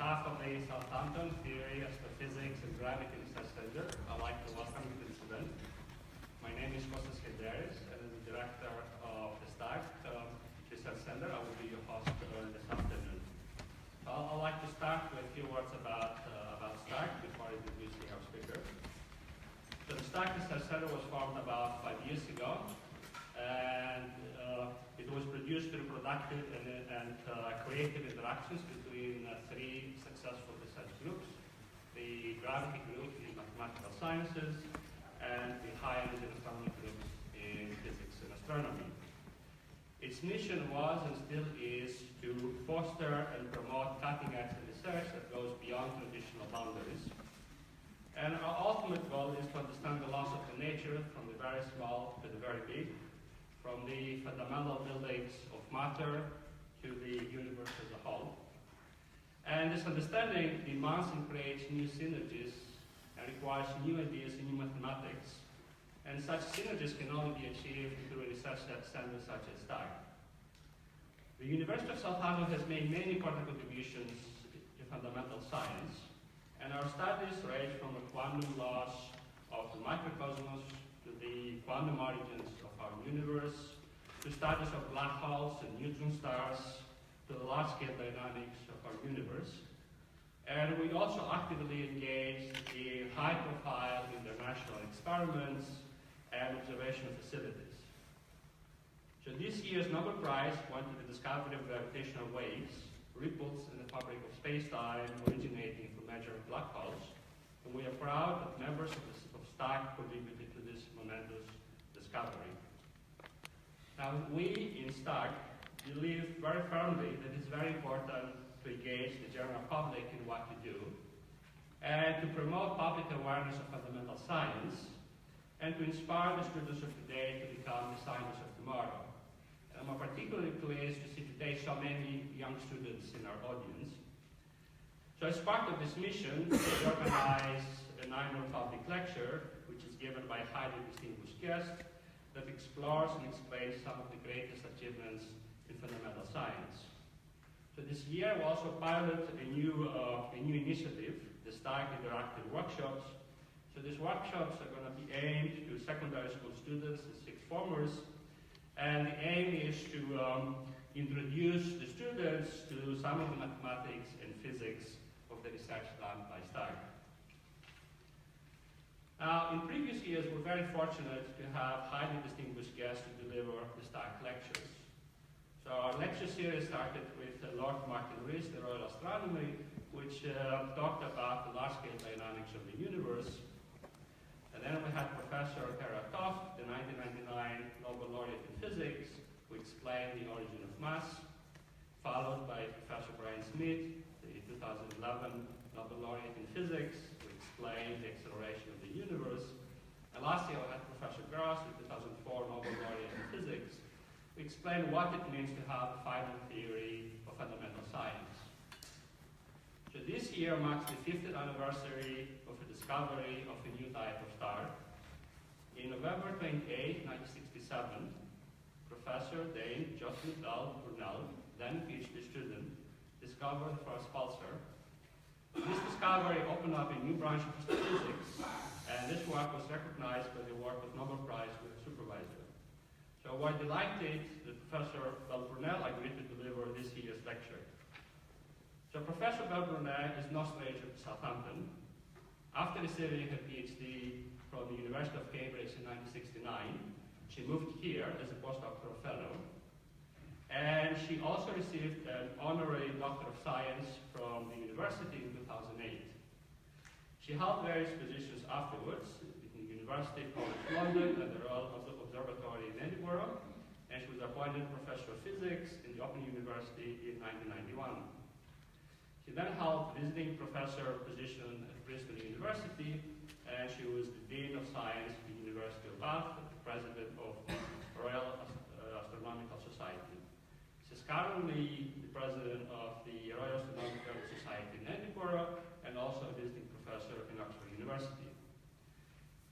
behalf of the Southampton Theory, Astrophysics and Gravity Research Center, I'd like to welcome you to this event. My name is Professor Bell Burnell, and as the director of the STAG Research Center, I will be your host this afternoon. I'd like to start with a few words about STAG before introducing our speaker. So the STAG Research Center was formed about 5 years ago, and it was produced through productive and creative interactions between three successful research groups: the gravity group in mathematical sciences, and the high energy astronomy groups in physics and astronomy. Its mission was and still is to foster and promote cutting-edge research that goes beyond traditional boundaries. And our ultimate goal is to understand the laws of the nature from the very small to the very big, from the fundamental buildings of matter to the universe as a whole. And this understanding demands and creates new synergies and requires new ideas in new mathematics. And such synergies can only be achieved through a research center such as STAG. The University of Southampton has made many important contributions to fundamental science, and our studies range from the quantum laws of the microcosmos to the quantum origins of our universe, to studies of black holes and neutron stars, to the large-scale dynamics of our universe. And we also actively engage in high-profile international experiments and observation facilities. So this year's Nobel Prize went to the discovery of gravitational waves, ripples in the fabric of space-time originating from major black holes. And we are proud that members of STAG contributed to this momentous discovery. Now, we in STAG believe very firmly that it's very important to engage the general public in what we do, and to promote public awareness of fundamental science, and to inspire the students of today to become the scientists of tomorrow. And I'm particularly pleased to see today so many young students in our audience. So as part of this mission, we organize an annual public lecture, which is given by a highly distinguished guest, that explores and explains some of the greatest achievements in fundamental science. So this year we also pilot a new initiative, the STAG Interactive Workshops. So these workshops are going to be aimed to secondary school students and sixth formers, and the aim is to introduce the students to some of the mathematics and physics of the research done by STAG. Now, in previous years, we're very fortunate to have highly distinguished guests to deliver the STAG lectures. So our lecture series started with Lord Martin Rees, the Royal Astronomy, which talked about the large-scale dynamics of the universe. And then we had Professor Kara Toft, the 1999 Nobel laureate in physics, who explained the origin of mass, followed by Professor Brian Smith, the 2011 Nobel laureate in physics, who explained the acceleration of the universe. And last year we had Professor Gross, the 2004 Nobel laureate in physics, who explained what it means to have a final theory of fundamental science. So this year marks the 50th anniversary of the discovery of a new type of star. In November 28, 1967, Professor Dame Jocelyn Bell Burnell, then PhD student, discovered the first pulsar. This discovery opened up a new branch of astrophysics, and this work was recognized by the work of Nobel Prize with a supervisor. So we're delighted that Professor Bell Burnell agreed to deliver this year's lecture. So Professor Bell Burnell is no stranger to Southampton. After receiving her PhD from the University of Cambridge in 1969, she moved here as a postdoctoral fellow. And she also received an honorary Doctor of Science from the university in 2008. She held various positions afterwards in the University College London and the Royal Observatory in Edinburgh, and she was appointed Professor of Physics in the Open University in 1991. She then held visiting professor position at Bristol University, and she was the Dean of Science at the University of Bath and the President of the Royal Astronomical Society. She's currently the President of the Royal Astronomical Society in Edinburgh and also a visiting professor in Oxford University.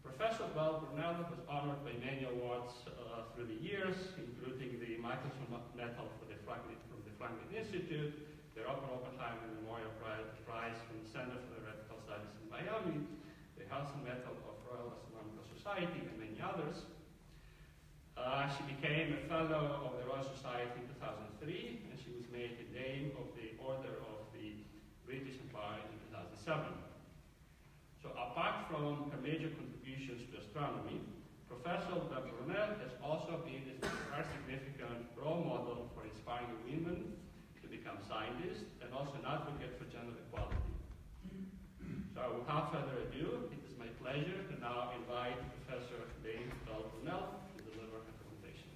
Professor Bell Burnell was honored by many awards through the years, including the Michelson Medal from the Franklin Institute, the Robert Oppenheimer Memorial Prize Center for Theoretical Studies in Miami, the Helson Medal of Royal Society, and many others. She became a fellow of the Royal Society in 2003, and she was made a Dame of the Order of the British Empire in 2007. So apart from her major contributions to astronomy, Professor Bell Burnell has also been a very significant role model for inspiring women to become scientists and also an advocate for gender equality. So without further ado, it is my pleasure to now invite Professor Bell Burnell to deliver her presentation.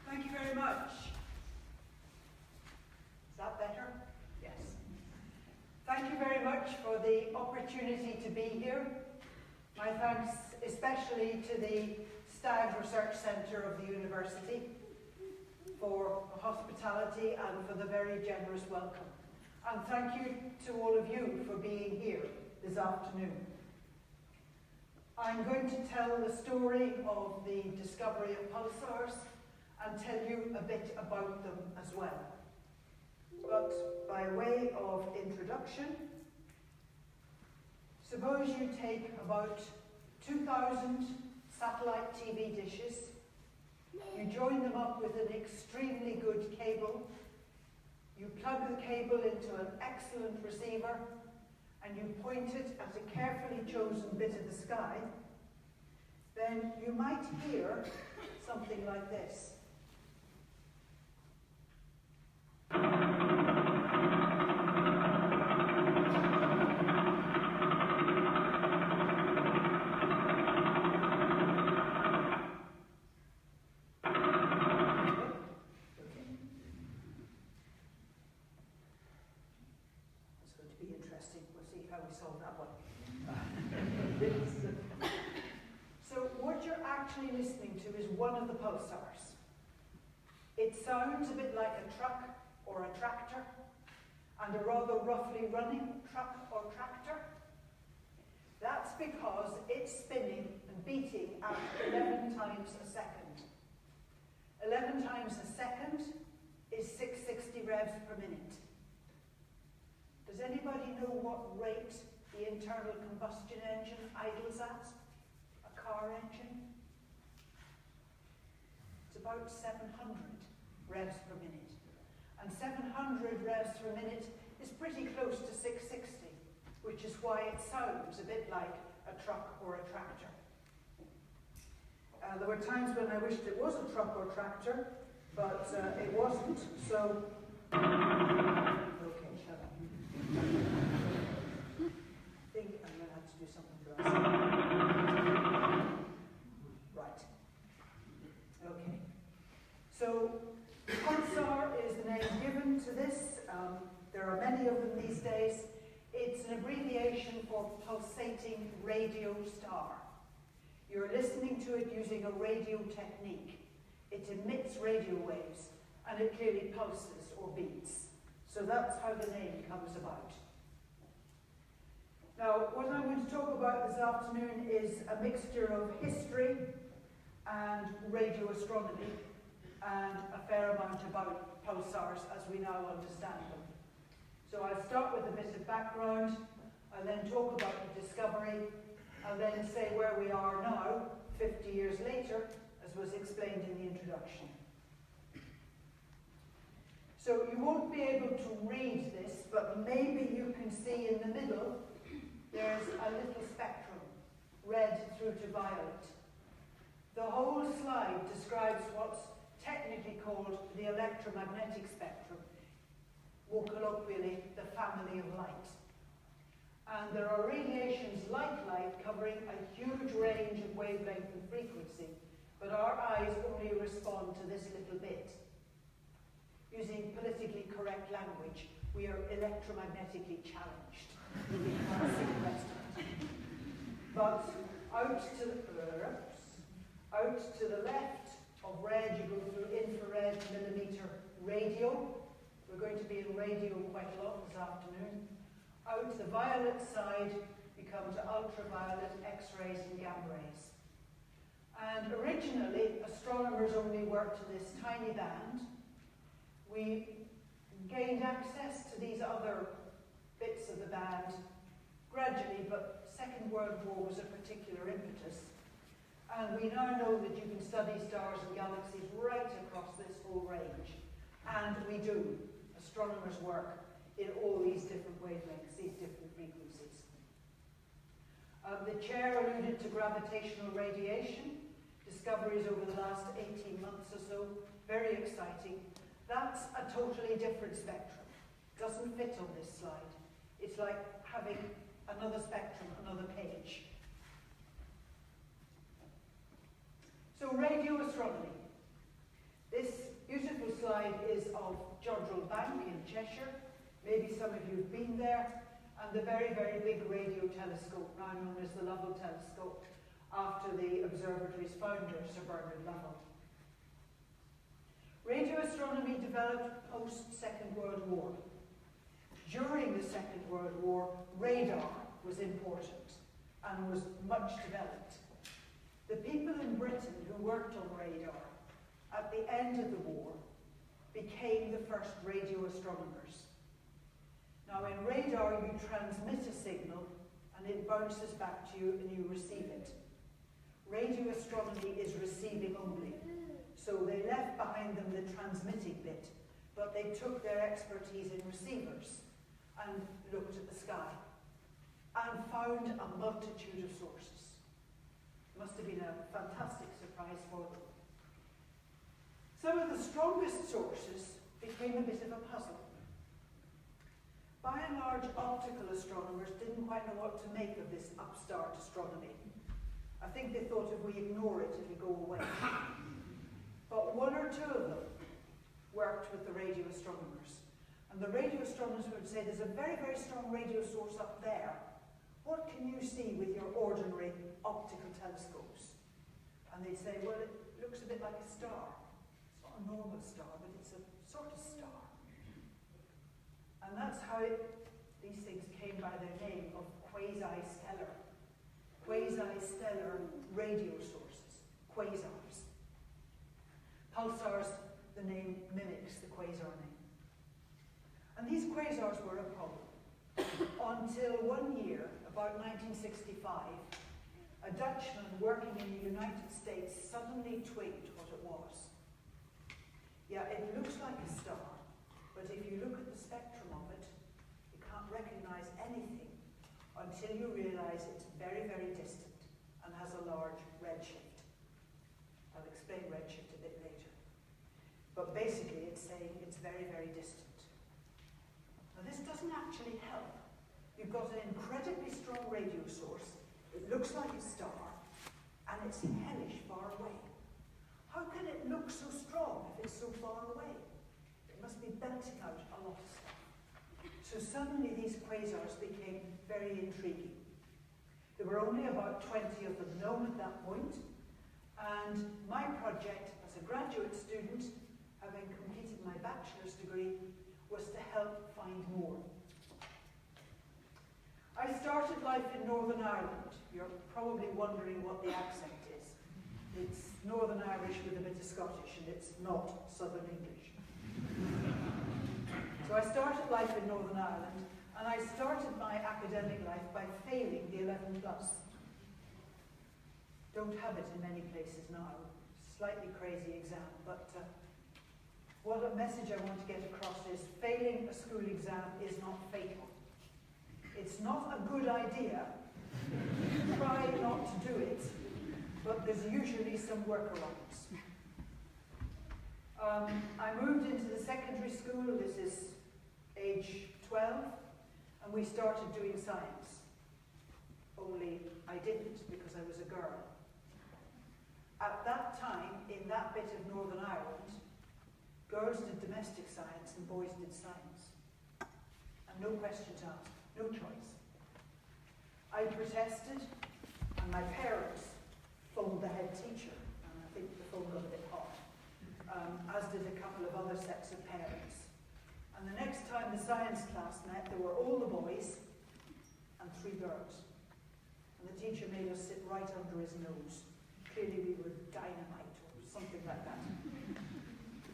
Thank you very much. Is that better? Yes. Thank you very much for the opportunity to be here. My thanks especially to the STAG Research Centre of the University for the hospitality and for the very generous welcome. And thank you to all of you for being here this afternoon. I'm going to tell the story of the discovery of pulsars and tell you a bit about them as well. But by way of introduction, suppose you take about 2,000 satellite TV dishes, you join them up with an extremely good cable, you plug the cable into an excellent receiver, and you point it at a carefully chosen bit of the sky, then you might hear something like this. So what you're actually listening to is one of the pulsars. It sounds a bit like a truck or a tractor, and a rather roughly running truck or tractor. That's because it's spinning and beating at 11 times a second. 11 times a second is 660 revs per minute. Does anybody know what rate the internal combustion engine idles at? A car engine? It's about 700 revs per minute. And 700 revs per minute is pretty close to 660, which is why it sounds a bit like a truck or a tractor. There were times when I wished it was a truck or tractor, but it wasn't, so... Okay, shut up. I think I'm going to have to do something for us. Right. Okay. So, Pulsar is the name given to this. There are many of them these days. It's an abbreviation for pulsating radio star. You're listening to it using a radio technique. It emits radio waves, and it clearly pulses or beats. So that's how the name comes about. Now, what I'm going to talk about this afternoon is a mixture of history and radio astronomy, and a fair amount about pulsars as we now understand them. So I'll start with a bit of background, I'll then talk about the discovery, I'll then say where we are now, 50 years later, as was explained in the introduction. So you won't be able to read this, but maybe you can see in the middle, there's a little spectrum, red through to violet. The whole slide describes what's technically called the electromagnetic spectrum, more colloquially, the family of light. And there are radiations like light covering a huge range of wavelength and frequency, but our eyes only respond to this little bit. Using politically correct language, we are electromagnetically challenged. We can't see the rest of it. But out to the left of red, you go through infrared millimeter radio. We're going to be in radio quite a lot this afternoon. Out the violet side, you come to ultraviolet, X-rays and gamma rays. And originally, astronomers only worked in this tiny band. We gained access to these other bits of the band gradually, but Second World War was a particular impetus. And we now know that you can study stars and galaxies right across this whole range. And we do. Astronomers work in all these different wavelengths, these different frequencies. The chair alluded to gravitational radiation. Discoveries over the last 18 months or so. Very exciting. That's a totally different spectrum. Doesn't fit on this slide. It's like having another spectrum, another page. So radio astronomy. This beautiful slide is of Jodrell Bank in Cheshire. Maybe some of you have been there. And the very, very big radio telescope, now known as the Lovell Telescope, after the observatory's founder, Sir Bernard Lovell. Radio astronomy developed post-Second World War. During the Second World War, radar was important and was much developed. The people in Britain who worked on radar at the end of the war became the first radio astronomers. Now in radar you transmit a signal and it bounces back to you and you receive it. Radio astronomy is receiving only. So they left behind them the transmitting bit, but they took their expertise in receivers and looked at the sky and found a multitude of sources. Must have been a fantastic surprise for them. Some of the strongest sources became a bit of a puzzle. By and large, optical astronomers didn't quite know what to make of this upstart astronomy. I think they thought if we ignore it, it'll go away. But one or two of them worked with the radio astronomers. And the radio astronomers would say, there's a very, very strong radio source up there. What can you see with your ordinary optical telescopes? And they'd say, well, it looks a bit like a star. It's not a normal star, but it's a sort of star. And that's how these things came by their name of quasi-stellar. Quasi-stellar radio sources, quasars. Pulsars, the name mimics the quasar name. And these quasars were a problem. Until one year, about 1965, a Dutchman working in the United States suddenly twigged what it was. Yeah, it looks like a star, but if you look at the spectrum of it, you can't recognize anything until you realize it's very, very distant and has a large redshift. I'll explain redshift a bit later. But basically it's saying it's very, very distant. Now this doesn't actually help. You've got an incredibly strong radio source, it looks like a star, and it's hellish far away. How can it look so strong if it's so far away? It must be belting out a lot of stuff. So suddenly these quasars became very intriguing. There were only about 20 of them known at that point, and my project as a graduate student, having completed my bachelor's degree, was to help find more. I started life in Northern Ireland. You're probably wondering what the accent is. It's Northern Irish with a bit of Scottish, and it's not Southern English. So I started life in Northern Ireland, and I started my academic life by failing the 11+. Don't have it in many places now. Slightly crazy exam, but what a message I want to get across is failing a school exam is not fatal. It's not a good idea. Try not to do it, but there's usually some workarounds. I moved into the secondary school, this is age 12, and we started doing science. Only I didn't because I was a girl. At that time, in that bit of Northern Ireland, girls did domestic science and boys did science. And no questions asked, no choice. I protested, and my parents phoned the head teacher, and I think the phone got a bit hot, as did a couple of other sets of parents. And the next time the science class met, there were all the boys and 3 girls. teacher made us sit right under his nose. Clearly we were dynamite or something like that.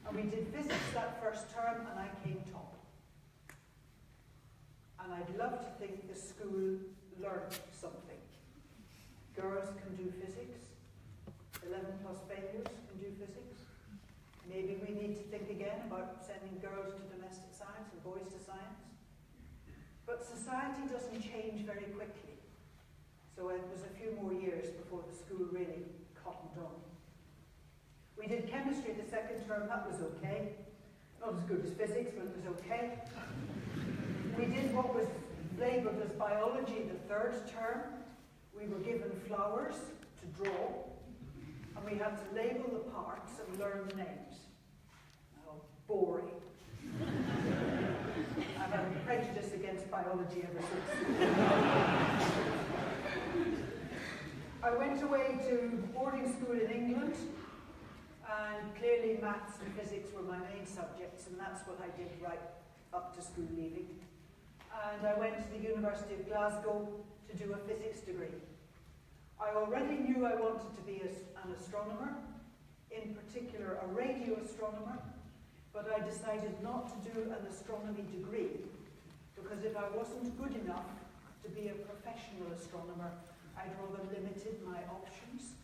And we did physics that first term, and I came top. And I'd love to think the school learned something. Girls can do physics. 11 plus failures can do physics. Maybe we need to think again about sending girls to domestic science and boys to science. But society doesn't change very quickly. So it was a few more years before the school really cottoned on. We did chemistry the second term, that was okay. Not as good as physics, but it was okay. We did what was labelled as biology the third term. We were given flowers to draw, and we had to label the parts and learn the names. Oh, boring. I've had a prejudice against biology ever since. I went away to boarding school in England, and clearly maths and physics were my main subjects, and that's what I did right up to school leaving. And I went to the University of Glasgow to do a physics degree. I already knew I wanted to be an astronomer, in particular a radio astronomer, but I decided not to do an astronomy degree, because if I wasn't good enough to be a professional astronomer, I'd rather limited my options.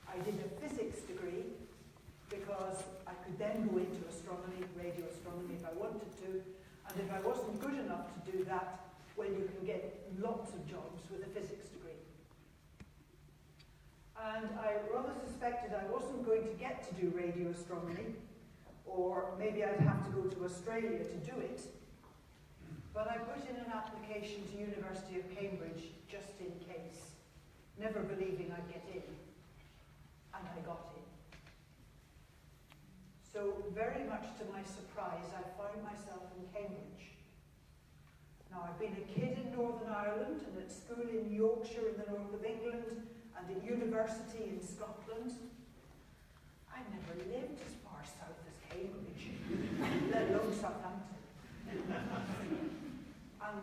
I did a physics degree, because I could then go into astronomy, radio astronomy if I wanted to, and if I wasn't good enough to do that, well, you can get lots of jobs with a physics degree. And I rather suspected I wasn't going to get to do radio astronomy, or maybe I'd have to go to Australia to do it. But I put in an application to University of Cambridge just in case, never believing I'd get in, and I got in. So very much to my surprise, I found myself in Cambridge. Now, I've been a kid in Northern Ireland and at school in Yorkshire in the north of England and at university in Scotland. I never lived as far south as Cambridge, let alone Southampton. And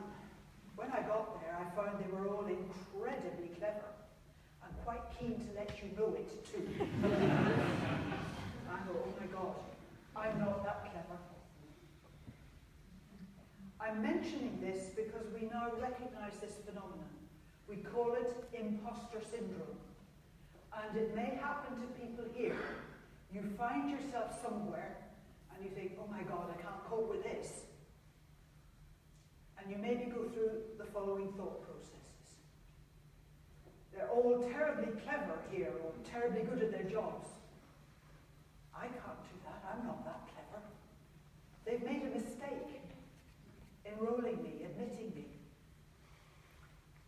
when I got there, I found they were all incredibly clever and quite keen to let you know it too. I go, oh my God, I'm not that clever. I'm mentioning this because we now recognize this phenomenon. We call it impostor syndrome. And it may happen to people here. You find yourself somewhere and you think, oh my God, I can't cope with this. And you maybe go through the following thought processes. They're all terribly clever here or terribly good at their jobs. I can't do that, I'm not that clever. They've made a mistake, enrolling me, admitting me.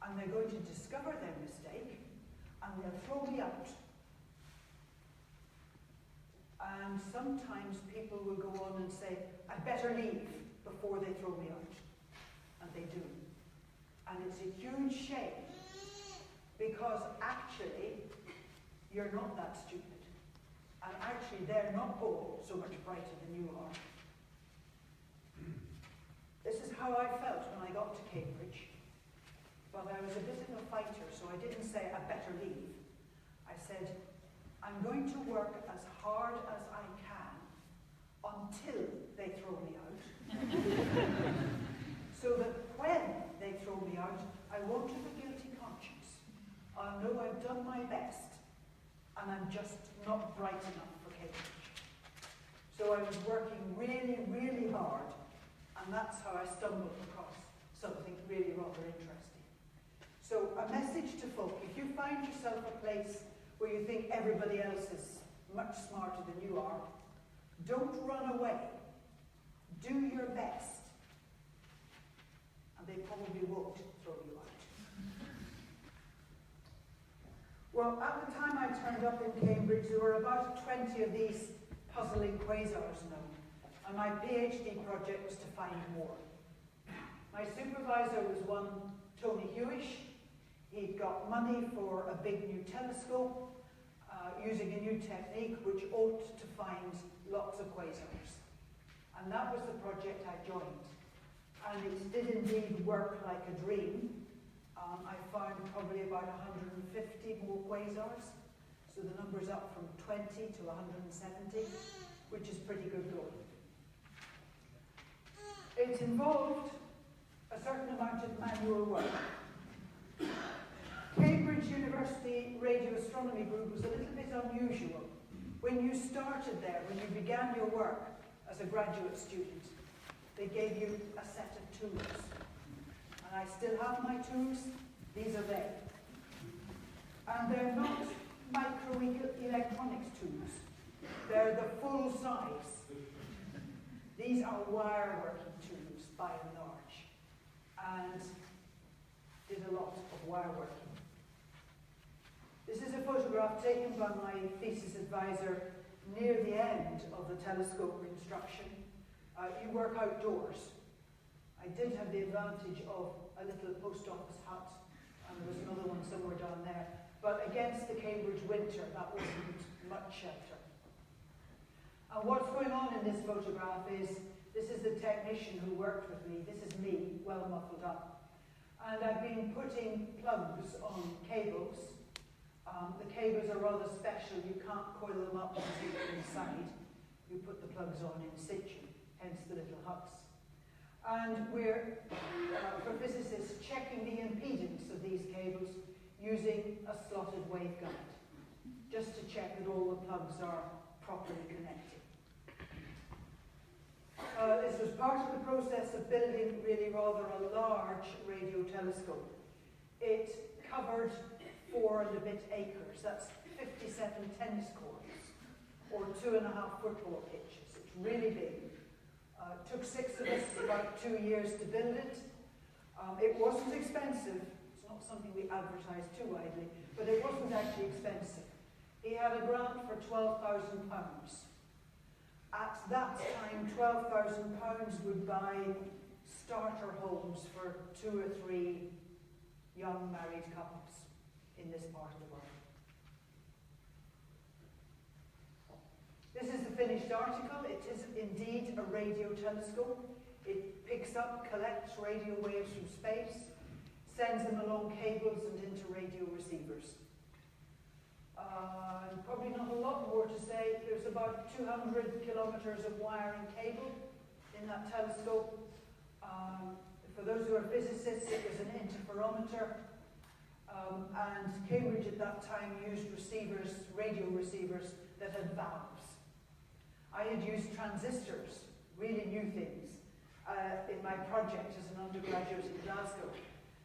And they're going to discover their mistake, and they'll throw me out. And sometimes people will go on and say, I'd better leave before they throw me out. And they do. And it's a huge shame, because actually, you're not that stupid. And actually, they're not all so much brighter than you are. This is how I felt when I got to Cambridge. But I was a bit of a fighter, so I didn't say, I better leave. I said, I'm going to work as hard as I can until they throw me out. So that when they throw me out, I won't have a guilty conscience. I'll know I've done my best, and I'm just not bright enough for Cambridge. So I was working really, really hard, and that's how I stumbled across something really rather interesting. So a message to folk: if you find yourself a place where you think everybody else is much smarter than you are, don't run away. Do your best. And they probably won't throw you out. Well, at the time I turned up in Cambridge, there were about 20 of these puzzling quasars known, and my PhD project was to find more. My supervisor was one Tony Hewish. He'd got money for a big new telescope, using a new technique which ought to find lots of quasars. And that was the project I joined. And it did indeed work like a dream. I found probably about 150 150 more quasars. So the number's up from 20 to 170, which is pretty good going. It involved a certain amount of manual work. Cambridge University Radio Astronomy Group was a little bit unusual. When you started there, when you began your work as a graduate student, they gave you a set of tools. And I still have my tools. These are they. And they're not microelectronics tools. They're the full size. These are wire working tools by and large. And did a lot of wire working. This is a photograph taken by my thesis advisor near the end of the telescope construction. You work outdoors. I did have the advantage of a little post office hut, and there was another one somewhere down there. But against the Cambridge winter, that wasn't much shelter. And what's going on in this photograph is, this is the technician who worked with me. This is me, well muffled up. And I've been putting plugs on cables. The cables are rather special. You can't coil them up and take them inside. You put the plugs on in situ, hence the little huts. And we're, for physicists, checking the impedance of these cables using a slotted waveguide, just to check that all the plugs are properly connected. This was part of the process of building really rather a large radio telescope. It covered 4 and a bit acres. That's 57 tennis courts, or 2.5 football pitches. It's really big. It took 6 of us about 2 years to build it. It wasn't expensive. It's not something we advertise too widely, but it wasn't actually expensive. He had a grant for £12,000. At that time, £12,000 would buy starter homes for 2 or 3 young married couples in this part of the world. This is the finished article. It is indeed a radio telescope. It picks up, collects radio waves from space, sends them along cables and into radio receivers. Probably not a lot more to say. There's about 200 kilometers of wire and cable in that telescope. For those who are physicists, it was an interferometer. And Cambridge at that time used receivers, radio receivers, that had valves. I had used transistors, really new things, in my project as an undergraduate in Glasgow.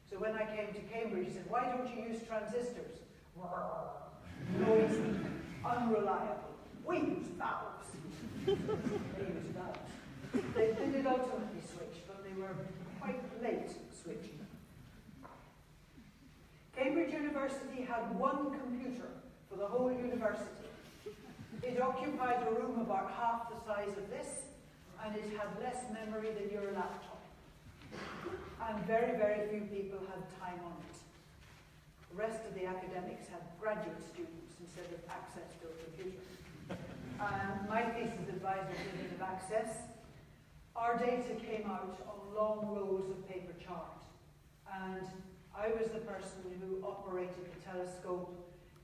So when I came to Cambridge, he said, "Why don't you use transistors?" Noisy, unreliable. We use valves. They use valves. They did ultimately switch, but they were quite late switching. Cambridge University had 1 computer for the whole university. It occupied a room about half the size of this, and it had less memory than your laptop. And very, very few people had time on it. The rest of the academics had graduate students instead of access to a computer. And my thesis advisor didn't have access. Our data came out on long rolls of paper chart. And I was the person who operated the telescope,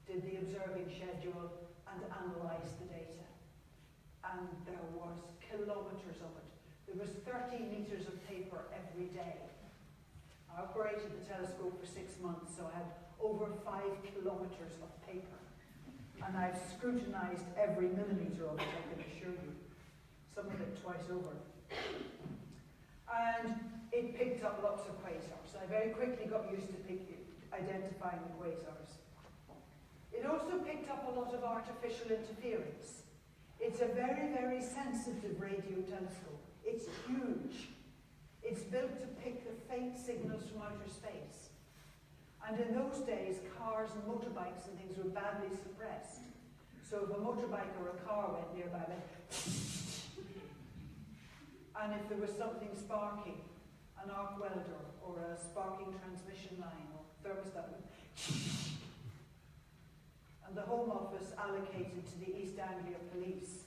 did the observing schedule, and analysed the data. And there was kilometres of it. There was 30 metres of paper every day. I operated the telescope for 6 months, so I had over 5 kilometres of paper. And I've scrutinised every millimetre of it, I can assure you. Some of it twice over. And it picked up lots of quasars. I very quickly got used to identifying the quasars. It also picked up a lot of artificial interference. It's a very, very sensitive radio telescope. It's huge. It's built to pick the faint signals from outer space. And in those days, cars and motorbikes and things were badly suppressed. So if a motorbike or a car went nearby, and if there was something sparking, an arc welder or a sparking transmission line or thermostat, and the Home Office allocated to the East Anglia Police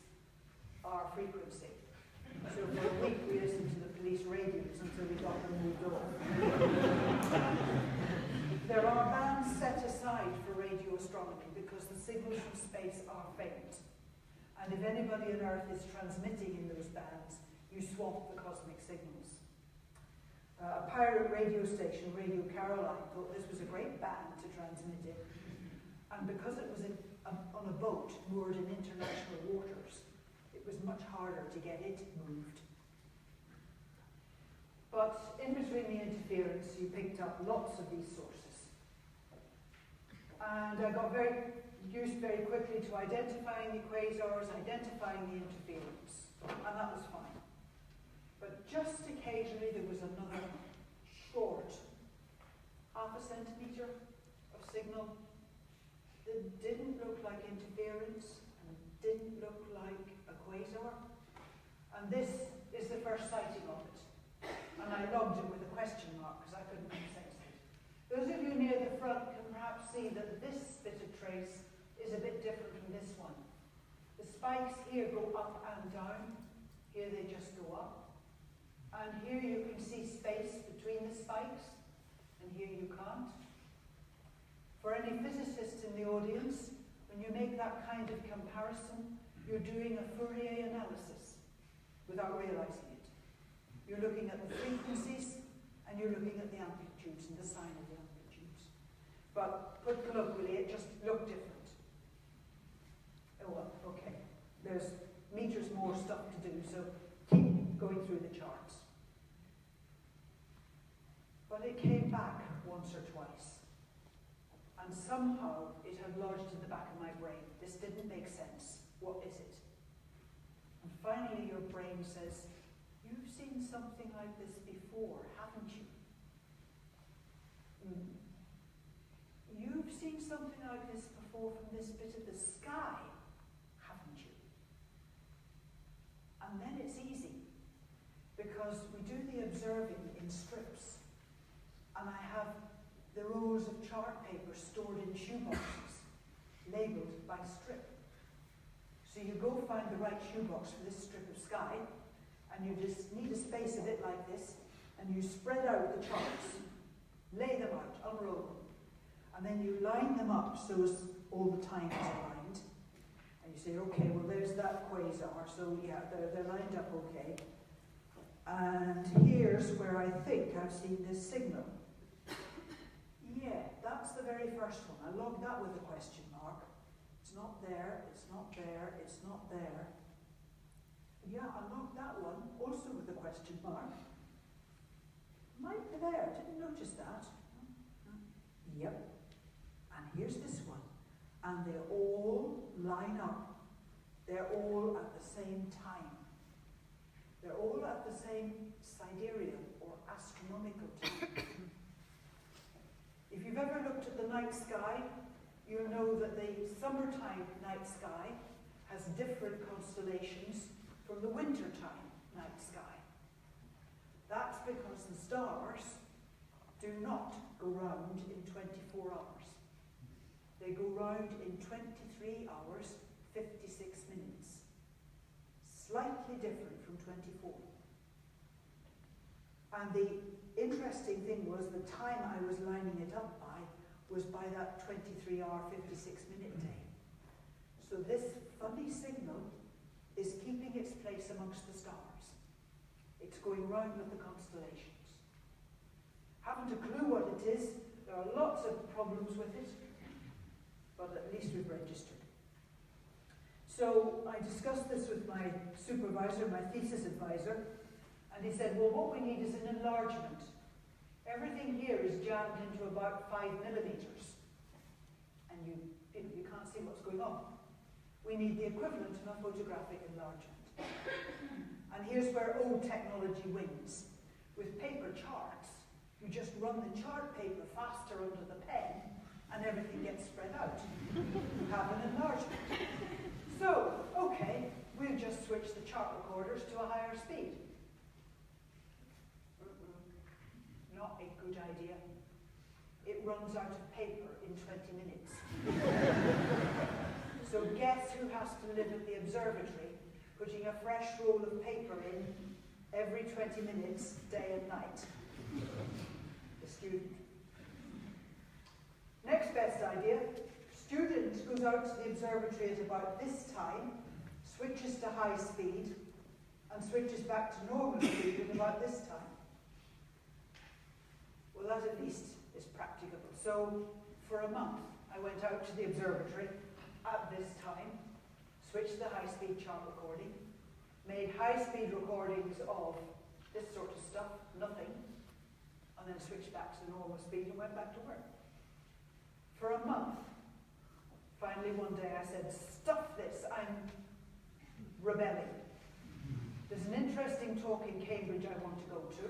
our frequency. So for a week we listened to the police radios until we got them moved off. There are bands set aside for radio astronomy because the signals from space are faint. And if anybody on Earth is transmitting in those bands, you swamp the cosmic signals. A pirate radio station, Radio Caroline, thought this was a great band to transmit in. And because it was on a boat moored in international waters, it was much harder to get it moved. But in between the interference, you picked up lots of these sources. And I got used very quickly to identifying the quasars, identifying the interference, and that was fine. But just occasionally there was another short, half a centimetre of signal that didn't look like interference and didn't look like a quasar. And this is the first sighting of it. And I logged it with a question mark because I couldn't make sense of it. Those of you near the front can perhaps see that this bit of trace is a bit different from this one. The spikes here go up and down. Here they just go up. And here you can see space between the spikes, and here you can't. For any physicists in the audience, when you make that kind of comparison, you're doing a Fourier analysis without realizing it. You're looking at the frequencies, and you're looking at the amplitudes and the sign of the amplitudes. But put colloquially, it just looked different. Oh well, okay. There's meters more stuff to do, so keep going through the charts. But it came back once or twice. And somehow it had lodged in the back of my brain. This didn't make sense. What is it? And finally your brain says, you've seen something like this before, haven't you? You've seen something like this before from this bit of the sky, haven't you? And then it's easy, because we do the observing in strips. And I have the rolls of chart paper stored in shoeboxes, labelled by strip. So you go find the right shoebox for this strip of sky, and you just need a space a bit like this, and you spread out the charts, lay them out, unroll them, and then you line them up so as all the time is aligned. And you say, okay, well there's that quasar, so yeah, they're lined up okay. And here's where I think I've seen this signal. Yeah, that's the very first one. I logged that with a question mark. It's not there, it's not there, it's not there. Yeah, I logged that one, also with a question mark. Might be there, didn't notice that. Yep. And here's this one. And they all line up. They're all at the same time. They're all at the same sidereal or astronomical time. If you've ever looked at the night sky, you'll know that the summertime night sky has different constellations from the wintertime night sky. That's because the stars do not go round in 24 hours. They go round in 23 hours, 56 minutes. Slightly different from 24. And the interesting thing was the time I was lining it up by was by that 23-hour, 56-minute day. So this funny signal is keeping its place amongst the stars. It's going round with the constellations. Haven't a clue what it is. There are lots of problems with it, but at least we've registered. So I discussed this with my supervisor, my thesis advisor, and he said, well, what we need is an enlargement. Everything here is jammed into about 5 millimeters, and you can't see what's going on. We need the equivalent of a photographic enlargement. And here's where old technology wins. With paper charts, you just run the chart paper faster under the pen, and everything gets spread out. You have an enlargement. So, okay, we'll just switch the chart recorders to a higher speed. Not a good idea. It runs out of paper in 20 minutes. So guess who has to live at the observatory, putting a fresh roll of paper in every 20 minutes, day and night? The student. Next best idea, student goes out to the observatory at about this time, switches to high speed, and switches back to normal speed at about this time. Well, that at least is practicable. So, for a month, I went out to the observatory at this time, switched the high-speed chart recording, made high-speed recordings of this sort of stuff, nothing, and then switched back to normal speed and went back to work. For a month, finally one day I said, stuff this, I'm rebelling. There's an interesting talk in Cambridge I want to go to.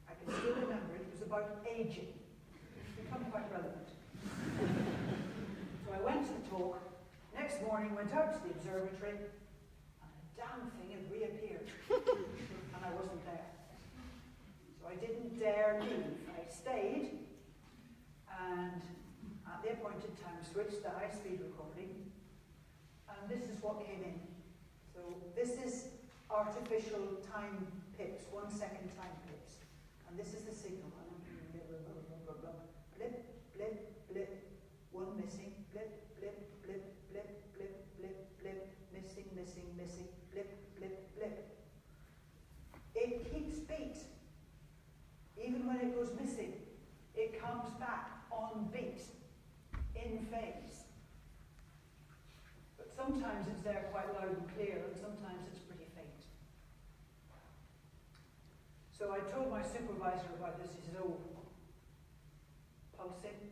I can still remember it was about aging. It's become quite relevant. So I went to the talk, next morning went out to the observatory, and a damn thing had reappeared. And I wasn't there. So I didn't dare leave. I stayed, and at the appointed time switched the high-speed recording, and this is what came in. So this is artificial time pips, 1 second time pips. And this is the signal. Blip, blip, blip, one missing, blip, blip, blip, blip, blip, blip, blip, missing, missing, missing, blip, blip, blip. It keeps beat. Even when it goes missing, it comes back on beat, in phase. But sometimes it's there quite loud and clear, and sometimes it's pretty faint. So I told my supervisor about this. He said, oh, pulsing,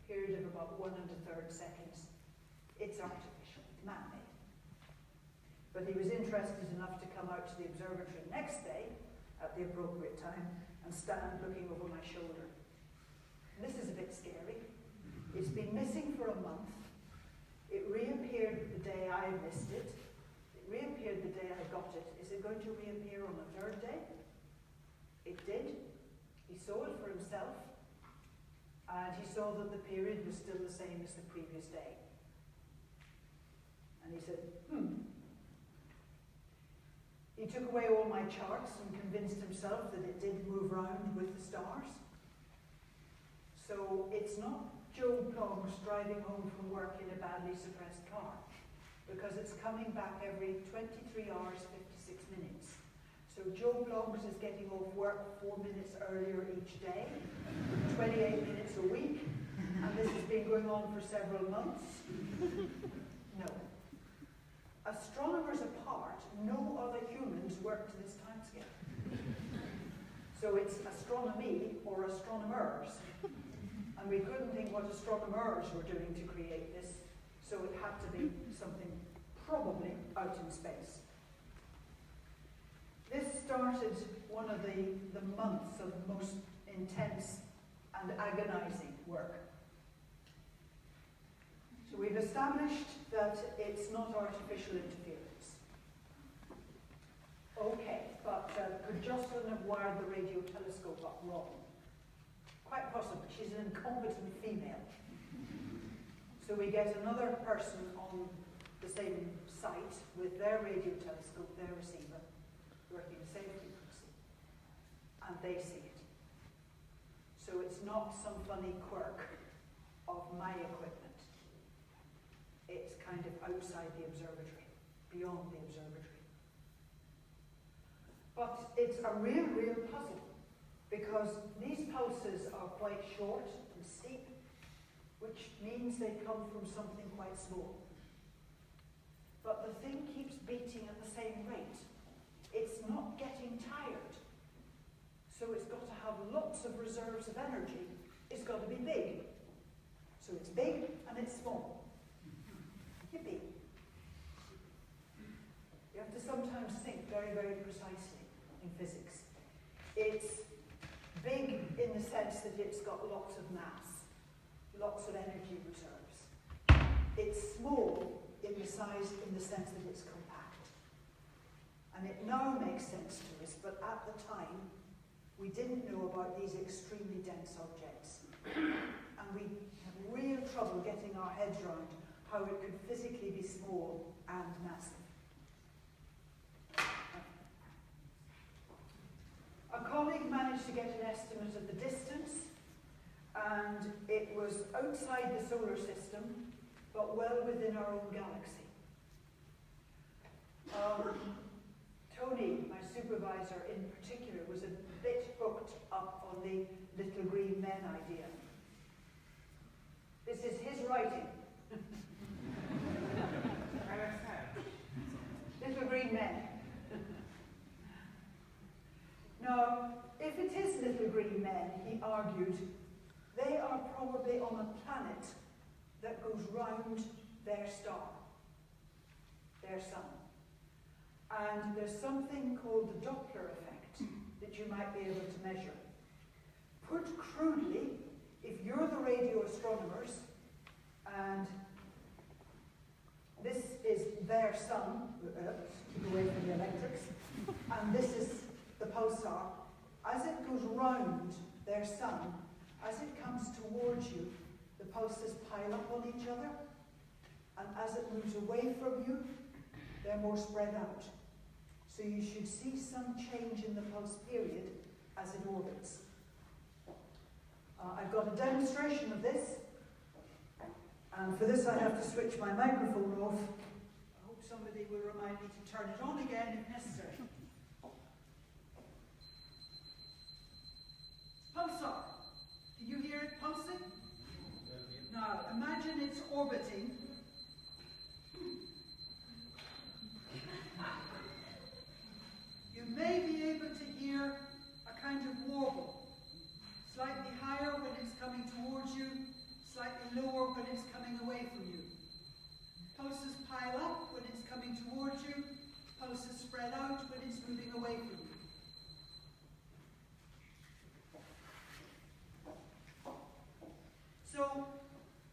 period of about 1 1/3 seconds. It's artificial, it's man-made. But he was interested enough to come out to the observatory the next day at the appropriate time and stand looking over my shoulder. And this is a bit scary. It's been missing for a month. It reappeared the day I missed it. It reappeared the day I got it. Is it going to reappear on the 3rd day? It did. He saw it for himself. And he saw that the period was still the same as the previous day. And he said, He took away all my charts and convinced himself that it did move around with the stars. So it's not Joe Bloggs driving home from work in a badly suppressed car, because it's coming back every 23 hours, 56 minutes. So Joe Bloggs is getting off work 4 minutes earlier each day, 28 minutes a week, and this has been going on for several months. No. Astronomers apart, no other humans work to this timescale. So it's astronomy or astronomers. And we couldn't think what astronomers were doing to create this, so it had to be something probably out in space. This started one of the months of most intense and agonizing work. So we've established that it's not artificial interference. Okay, but could Jocelyn have wired the radio telescope up wrong? Quite possibly. She's an incompetent female. So we get another person on the same site with their radio telescope, their receiver, working the same frequency, and they see it. So it's not some funny quirk of my equipment. It's kind of outside the observatory, beyond the observatory. But it's a real puzzle, because these pulses are quite short and steep, which means they come from something quite small. But the thing keeps beating at the same rate. It's not getting tired. So it's got to have lots of reserves of energy. It's got to be big. So it's big and it's small. Yippee. You have to sometimes think very, very precisely in physics. It's big in the sense that it's got lots of mass, lots of energy reserves. It's small in the sense that it's compact. And it now makes sense to us, but at the time, we didn't know about these extremely dense objects. And we had real trouble getting our heads around how it could physically be small and massive. A colleague managed to get an estimate of the distance, and it was outside the solar system, but well within our own galaxy. Tony, my supervisor in particular, was a bit hooked up on the little green men idea. This is his writing. Little green men. Now, if it is little green men, he argued, they are probably on a planet that goes round their star, their sun. And there's something called the Doppler Effect that you might be able to measure. Put crudely, if you're the radio astronomers, and this is their sun, keep away from the electrics, and this is the pulsar, as it goes round their sun, as it comes towards you, the pulses pile up on each other, and as it moves away from you, they're more spread out. So you should see some change in the pulse period as it orbits. I've got a demonstration of this, and for this I have to switch my microphone off. I hope somebody will remind me to turn it on again if necessary. Pulsar. Do you hear it pulsing? Now, imagine it's orbiting. You may be able to hear a kind of warble. Slightly higher when it's coming towards you, slightly lower when it's coming away from you. Pulses pile up when it's coming towards you, pulses spread out when it's moving away from you. So,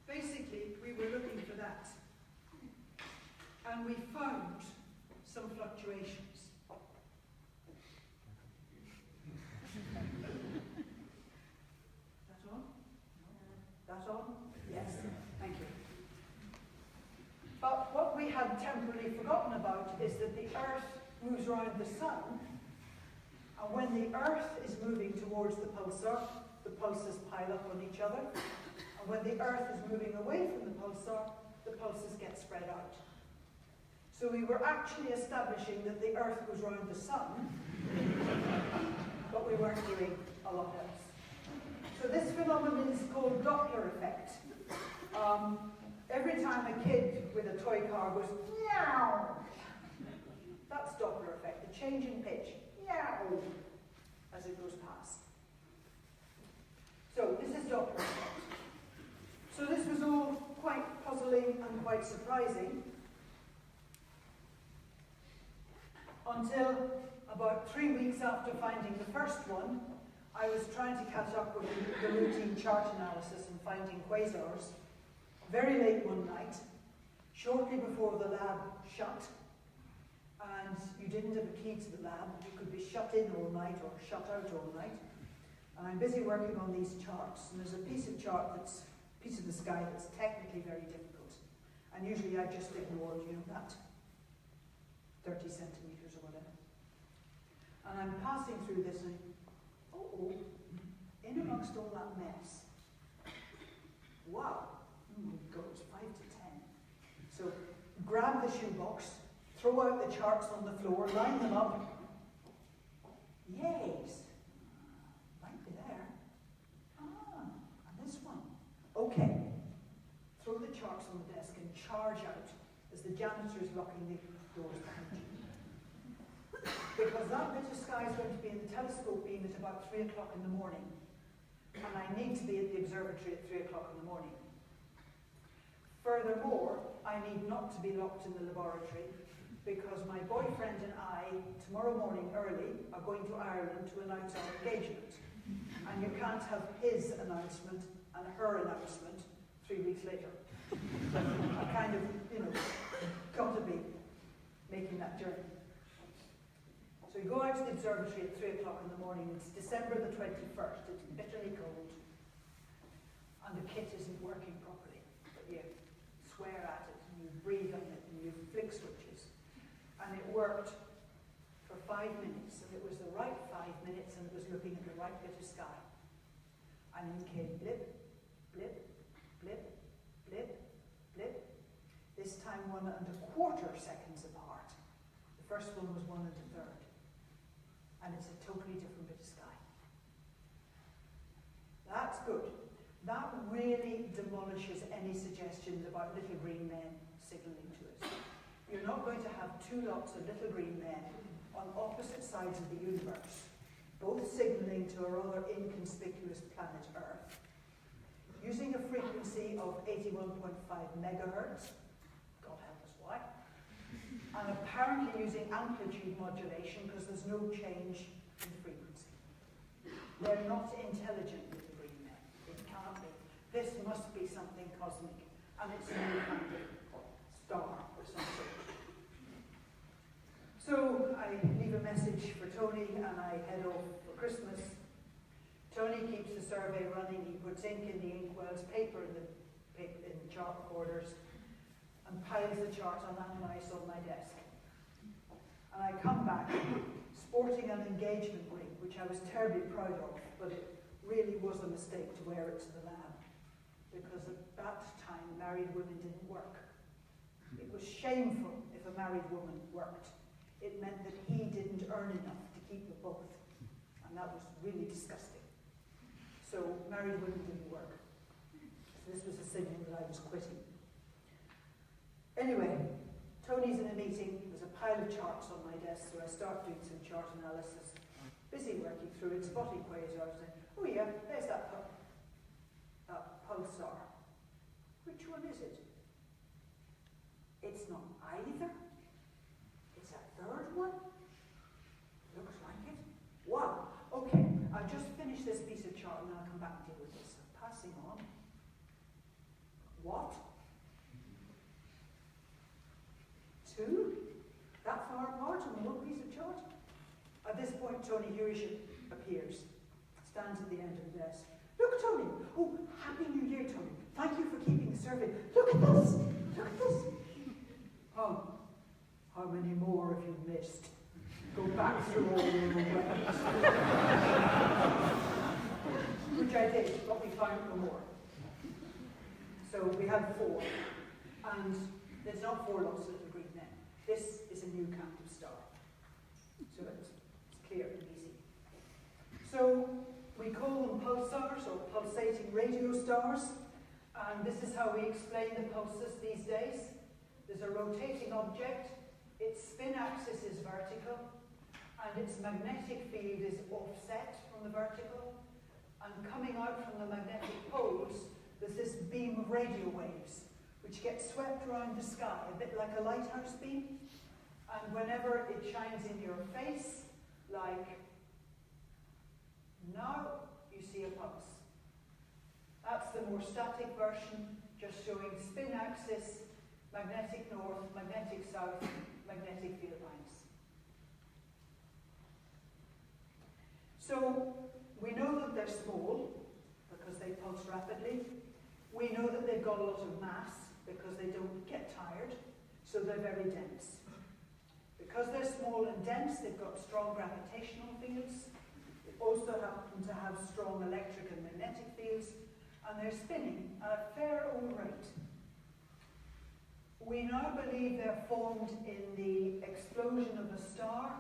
basically, we were looking for that. And we found some fluctuations. That on? That on? Yes. Thank you. But what we had temporarily forgotten about is that the Earth moves around the Sun, and when the Earth is moving towards the pulsar, the pulses pile up on each other. And when the Earth is moving away from the pulses get spread out. So we were actually establishing that the Earth goes around the Sun, but we weren't doing a lot else. So this phenomenon is called Doppler Effect. Every time a kid with a toy car goes, meow, that's Doppler Effect, the change in pitch, meow, as it goes past. So this is Doppler Effect. So this was all quite puzzling and quite surprising until about 3 weeks after finding the first one, I was trying to catch up with the routine chart analysis and finding quasars very late one night, shortly before the lab shut, and you didn't have a key to the lab. You could be shut in all night or shut out all night. And I'm busy working on these charts, and there's a piece of the sky that's technically very difficult. And usually I just ignore, that 30 centimeters or whatever. And I'm passing through this and, in amongst all that mess, wow, it goes 5 to 10. So grab the shoebox, throw out the charts on the floor, line them up. Yes, might be there. And this one. Okay, throw the charts on the desk and charge out as the janitor is locking the doors behind you. Because that bit of sky is going to be in the telescope beam at about 3 o'clock in the morning. And I need to be at the observatory at 3 o'clock in the morning. Furthermore, I need not to be locked in the laboratory because my boyfriend and I, tomorrow morning early, are going to Ireland to announce our engagement. And you can't have his announcement and her announcement 3 weeks later. I kind of, got to be making that journey. So we go out to the observatory at 3 o'clock in the morning. It's December the 21st. It's bitterly cold. And the kit isn't working properly. But you swear at it, and you breathe on it, and you flick switches. And it worked for 5 minutes, and it was the right 5 minutes, and it was looking at the right bit of sky. And in came blip, blip, blip, blip, blip, 1.25 seconds apart. The first one was 1 1/3. And it's a totally different bit of sky. That's good. That really demolishes any suggestions about little green men signalling to us. You're not going to have two lots of little green men on opposite sides of the universe, both signalling to a rather inconspicuous planet Earth, using a frequency of 81.5 megahertz, God help us why, and apparently using amplitude modulation because there's no change in frequency. They're not intelligent, little green men. It can't be. This must be something cosmic, and it's a new kind of star or something. So I leave a message for Tony and I head off for Christmas. Tony keeps the survey running. He puts ink in the inkwells, paper in the chart recorders, and piles the charts on ice on my desk. And I come back sporting an engagement ring, which I was terribly proud of, but it really was a mistake to wear it to the lab, because at that time married women didn't work. It was shameful if a married woman worked. It meant that he didn't earn enough to keep them both, and that was really disgusting. So married women didn't work. So this was a signal that I was quitting. Anyway, Tony's in a meeting. There's a pile of charts on my desk, so I start doing some chart analysis. Busy working through it, spotting quasars. Oh yeah, there's that pulsar. Which one is it? It's not either. It's a third one. Looks like it. Wow. Okay, I'll just finish this piece of chart and I'll come back and deal with this. Passing on. What? 2? That far apart on one piece of chart? At this point, Tony Hurish appears, stands at the end of the desk. Look, Tony! Oh, Happy New Year, Tony. Thank you for keeping the survey. Look at this! Look at this! Oh, how many more have you missed? Go back through all your records. Which I did, but we found no more. So we had 4. And there's not 4 lots of little green men. This is a new kind of star. So it's clear and easy. So we call them pulsars or pulsating radio stars. And this is how we explain the pulses these days. There's a rotating object. Its spin axis is vertical. And its magnetic field is offset from the vertical. And coming out from the magnetic poles, there's this beam of radio waves, which gets swept around the sky, a bit like a lighthouse beam. And whenever it shines in your face, like now, you see a pulse. That's the more static version, just showing spin axis, magnetic north, magnetic south, magnetic field lines. So we know that they're small because they pulse rapidly. We know that they've got a lot of mass because they don't get tired, so they're very dense. Because they're small and dense, they've got strong gravitational fields. They also happen to have strong electric and magnetic fields, and they're spinning at a fair old rate. We now believe they're formed in the explosion of a star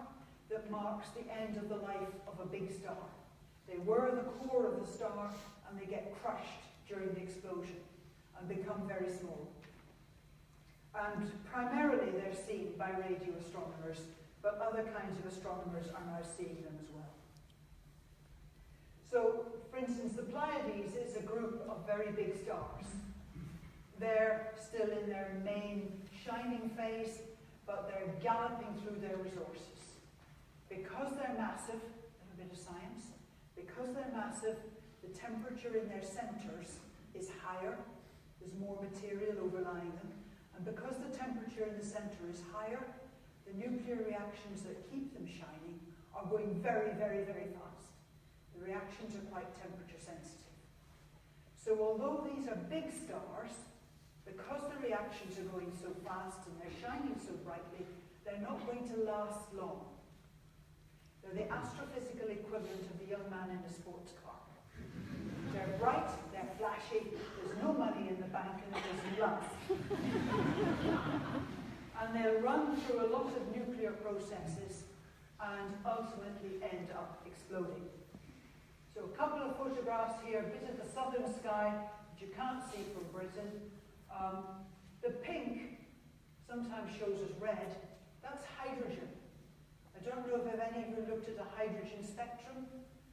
that marks the end of the life of a big star. They were the core of the star, and they get crushed during the explosion and become very small. And primarily they're seen by radio astronomers, but other kinds of astronomers are now seeing them as well. So, for instance, the Pleiades is a group of very big stars. They're still in their main shining phase, but they're galloping through their resources. Because they're massive, a little bit of science, because they're massive, the temperature in their centers is higher, there's more material overlying them, and because the temperature in the center is higher, the nuclear reactions that keep them shining are going very, very, very fast. The reactions are quite temperature sensitive. So although these are big stars, because the reactions are going so fast and they're shining so brightly, they're not going to last long. They're the astrophysical equivalent of the young man in a sports car. They're bright, they're flashy, there's no money in the bank, and it doesn't last. And they'll run through a lot of nuclear processes and ultimately end up exploding. So a couple of photographs here, a bit of the southern sky that you can't see from Britain. The pink sometimes shows as red. That's hydrogen. I don't know if any of you looked at a hydrogen spectrum,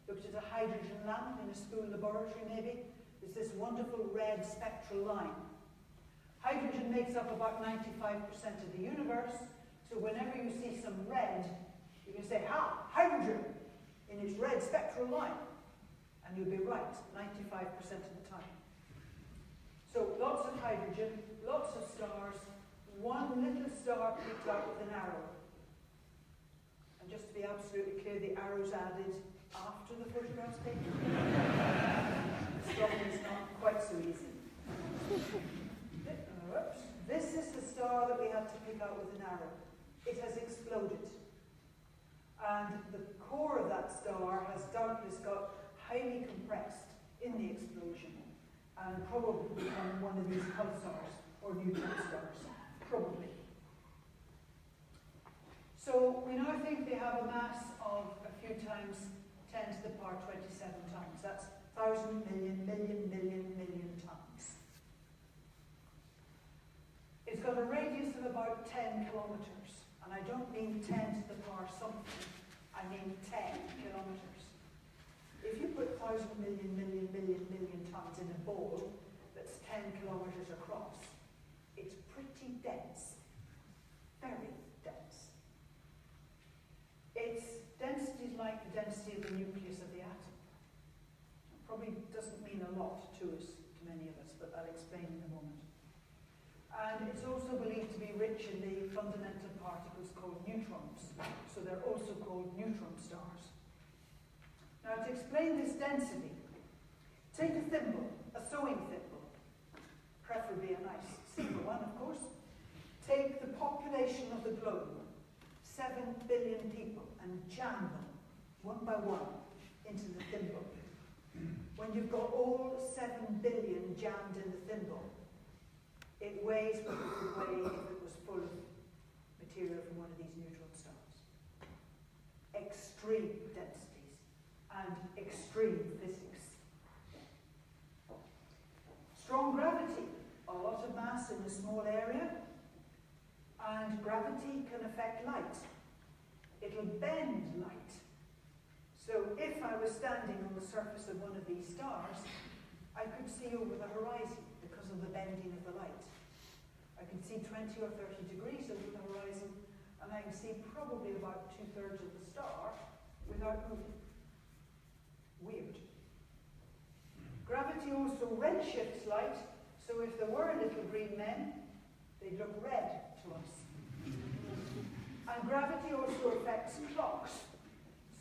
looked at a hydrogen lamp in a school laboratory maybe. It's this wonderful red spectral line. Hydrogen makes up about 95% of the universe, so whenever you see some red, you can say, ha, hydrogen, in its red spectral line. And you'll be right, 95% of the time. So lots of hydrogen, lots of stars, one little star picked out with an arrow. And just to be absolutely clear, the arrow's added after the photograph's taken. Astronomy is not quite so easy. Oops. This is the star that we had to pick out with an arrow. It has exploded. And the core of that star has doubtless got highly compressed in the explosion and probably become one of these pulsars or neutron stars. Probably. So we now think they have a mass of a few times 10 to the power 27 times. That's 1,000 million, million, million, million tons. It's got a radius of about 10 kilometers. And I don't mean 10 to the power something. I mean 10 kilometers. If you put 1,000 million, million, million, million tons in a ball that's 10 kilometers across, it's pretty dense. Very dense. Its density is like the density of the nucleus of the atom. It probably doesn't mean a lot to us, to many of us, but I'll explain in a moment. And it's also believed to be rich in the fundamental particles called neutrons. So they're also called neutron stars. Now to explain this density, take a thimble, a sewing thimble, preferably a nice silver one, of course. Take the population of the globe, 7 billion people, and jam them, one by one, into the thimble. When you've got all 7 billion jammed in the thimble, it weighs what it would weigh if it was full of material from one of these neutron stars. Extreme densities and extreme physics. Strong gravity, a lot of mass in a small area, and gravity can affect light. It'll bend light. So if I was standing on the surface of one of these stars, I could see over the horizon because of the bending of the light. I can see 20 or 30 degrees over the horizon, and I can see probably about 2/3 of the star without moving. Weird. Gravity also redshifts light, so if there were little green men, they'd look red to us. And gravity also affects clocks.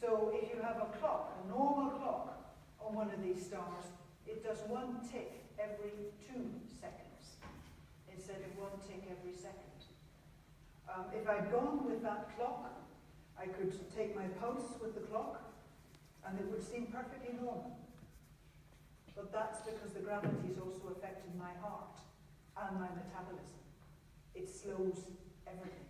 So if you have a clock, a normal clock, on one of these stars, it does one tick every 2 seconds, instead of one tick every second. If I'd gone with that clock, I could take my pulse with the clock, and it would seem perfectly normal. But that's because the gravity is also affecting my heart and my metabolism. It slows everything.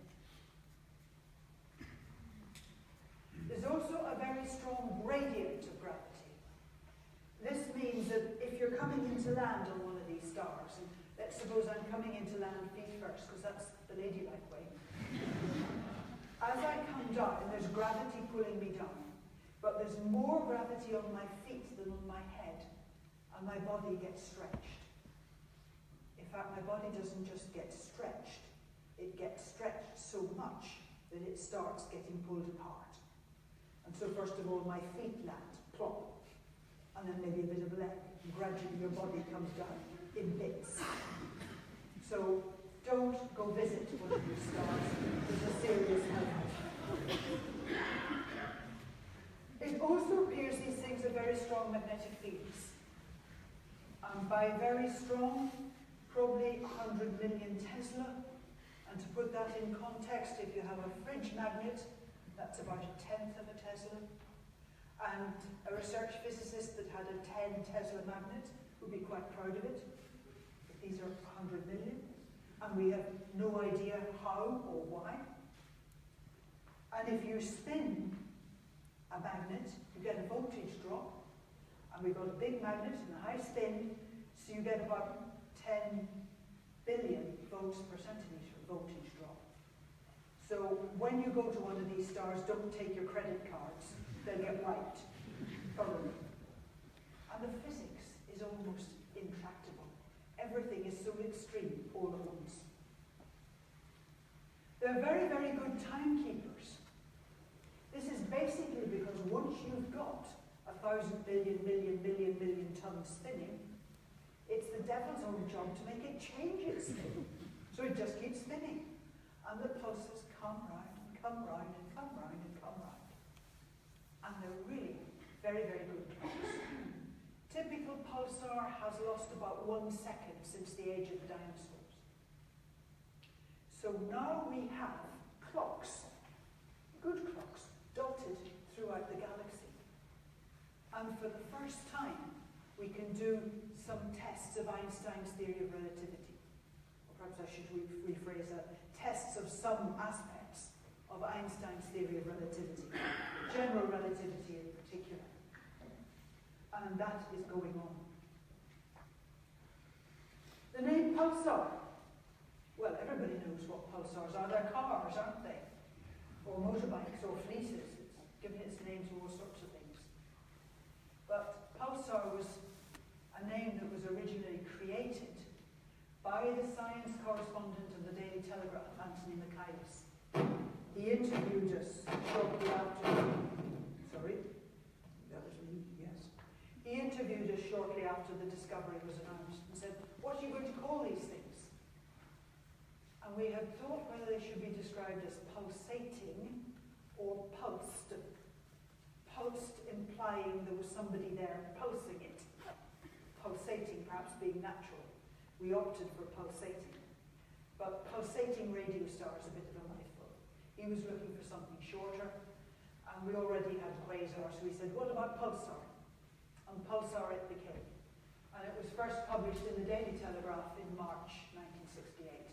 There's also a very strong gradient of gravity. This means that if you're coming into land on one of these stars, and let's suppose I'm coming into land feet first, because that's the ladylike way. As I come down, there's gravity pulling me down, but there's more gravity on my feet than on my head, and my body gets stretched. In fact, my body doesn't just get stretched, it gets stretched so much that it starts getting pulled apart. And so first of all, my feet land, plop, and then maybe a bit of leg, and gradually your body comes down in bits. So don't go visit one of these stars. There's a serious hazard. It also appears these things have very strong magnetic fields. By very strong, probably 100 million Tesla. And to put that in context, if you have a fridge magnet, that's about 1/10 of a Tesla. And a research physicist that had a 10 Tesla magnet would be quite proud of it. But these are 100 million. And and we have no idea how or why. And if you spin a magnet, you get a voltage drop, and we've got a big magnet and a high spin, so you get about 10 billion volts per centimetre voltage drop. So when you go to one of these stars, don't take your credit cards, they'll get wiped thoroughly. And the physics is almost intractable. Everything is so extreme all at once. They're very, very good timekeepers. This is basically because once you've got 1,000 billion, million tons spinning, it's the devil's own job to make it change its spin. So it just keeps spinning. And the pulsars come round and come round and come round and come round. And they're really very, very good clocks. Typical pulsar has lost about 1 second since the age of the dinosaurs. So now we have clocks, good clocks, dotted throughout the galaxy. And for the first time, we can do some tests of Einstein's theory of relativity. Or perhaps I should rephrase that. Tests of some aspects of Einstein's theory of relativity, general relativity in particular. And that is going on. The name pulsar. Well, everybody knows what pulsars are. They're cars, aren't they? Or motorbikes or fleeces. It's given its name to all sorts of things. But pulsar was a name that was originally created by the science correspondent of the Daily Telegraph, Anthony Michaelis. He interviewed us shortly after, He interviewed us shortly after the discovery was announced and said, what are you going to call these things? And we had thought whether they should be described as pulsating or pulsed. Pulsed implying there was somebody there pulsing it. Pulsating perhaps being natural. We opted for pulsating. But pulsating radio star is a bit of a mouthful. He was looking for something shorter, and we already had quasar, so we said, what about pulsar? And pulsar it became. And it was first published in the Daily Telegraph in March 1968.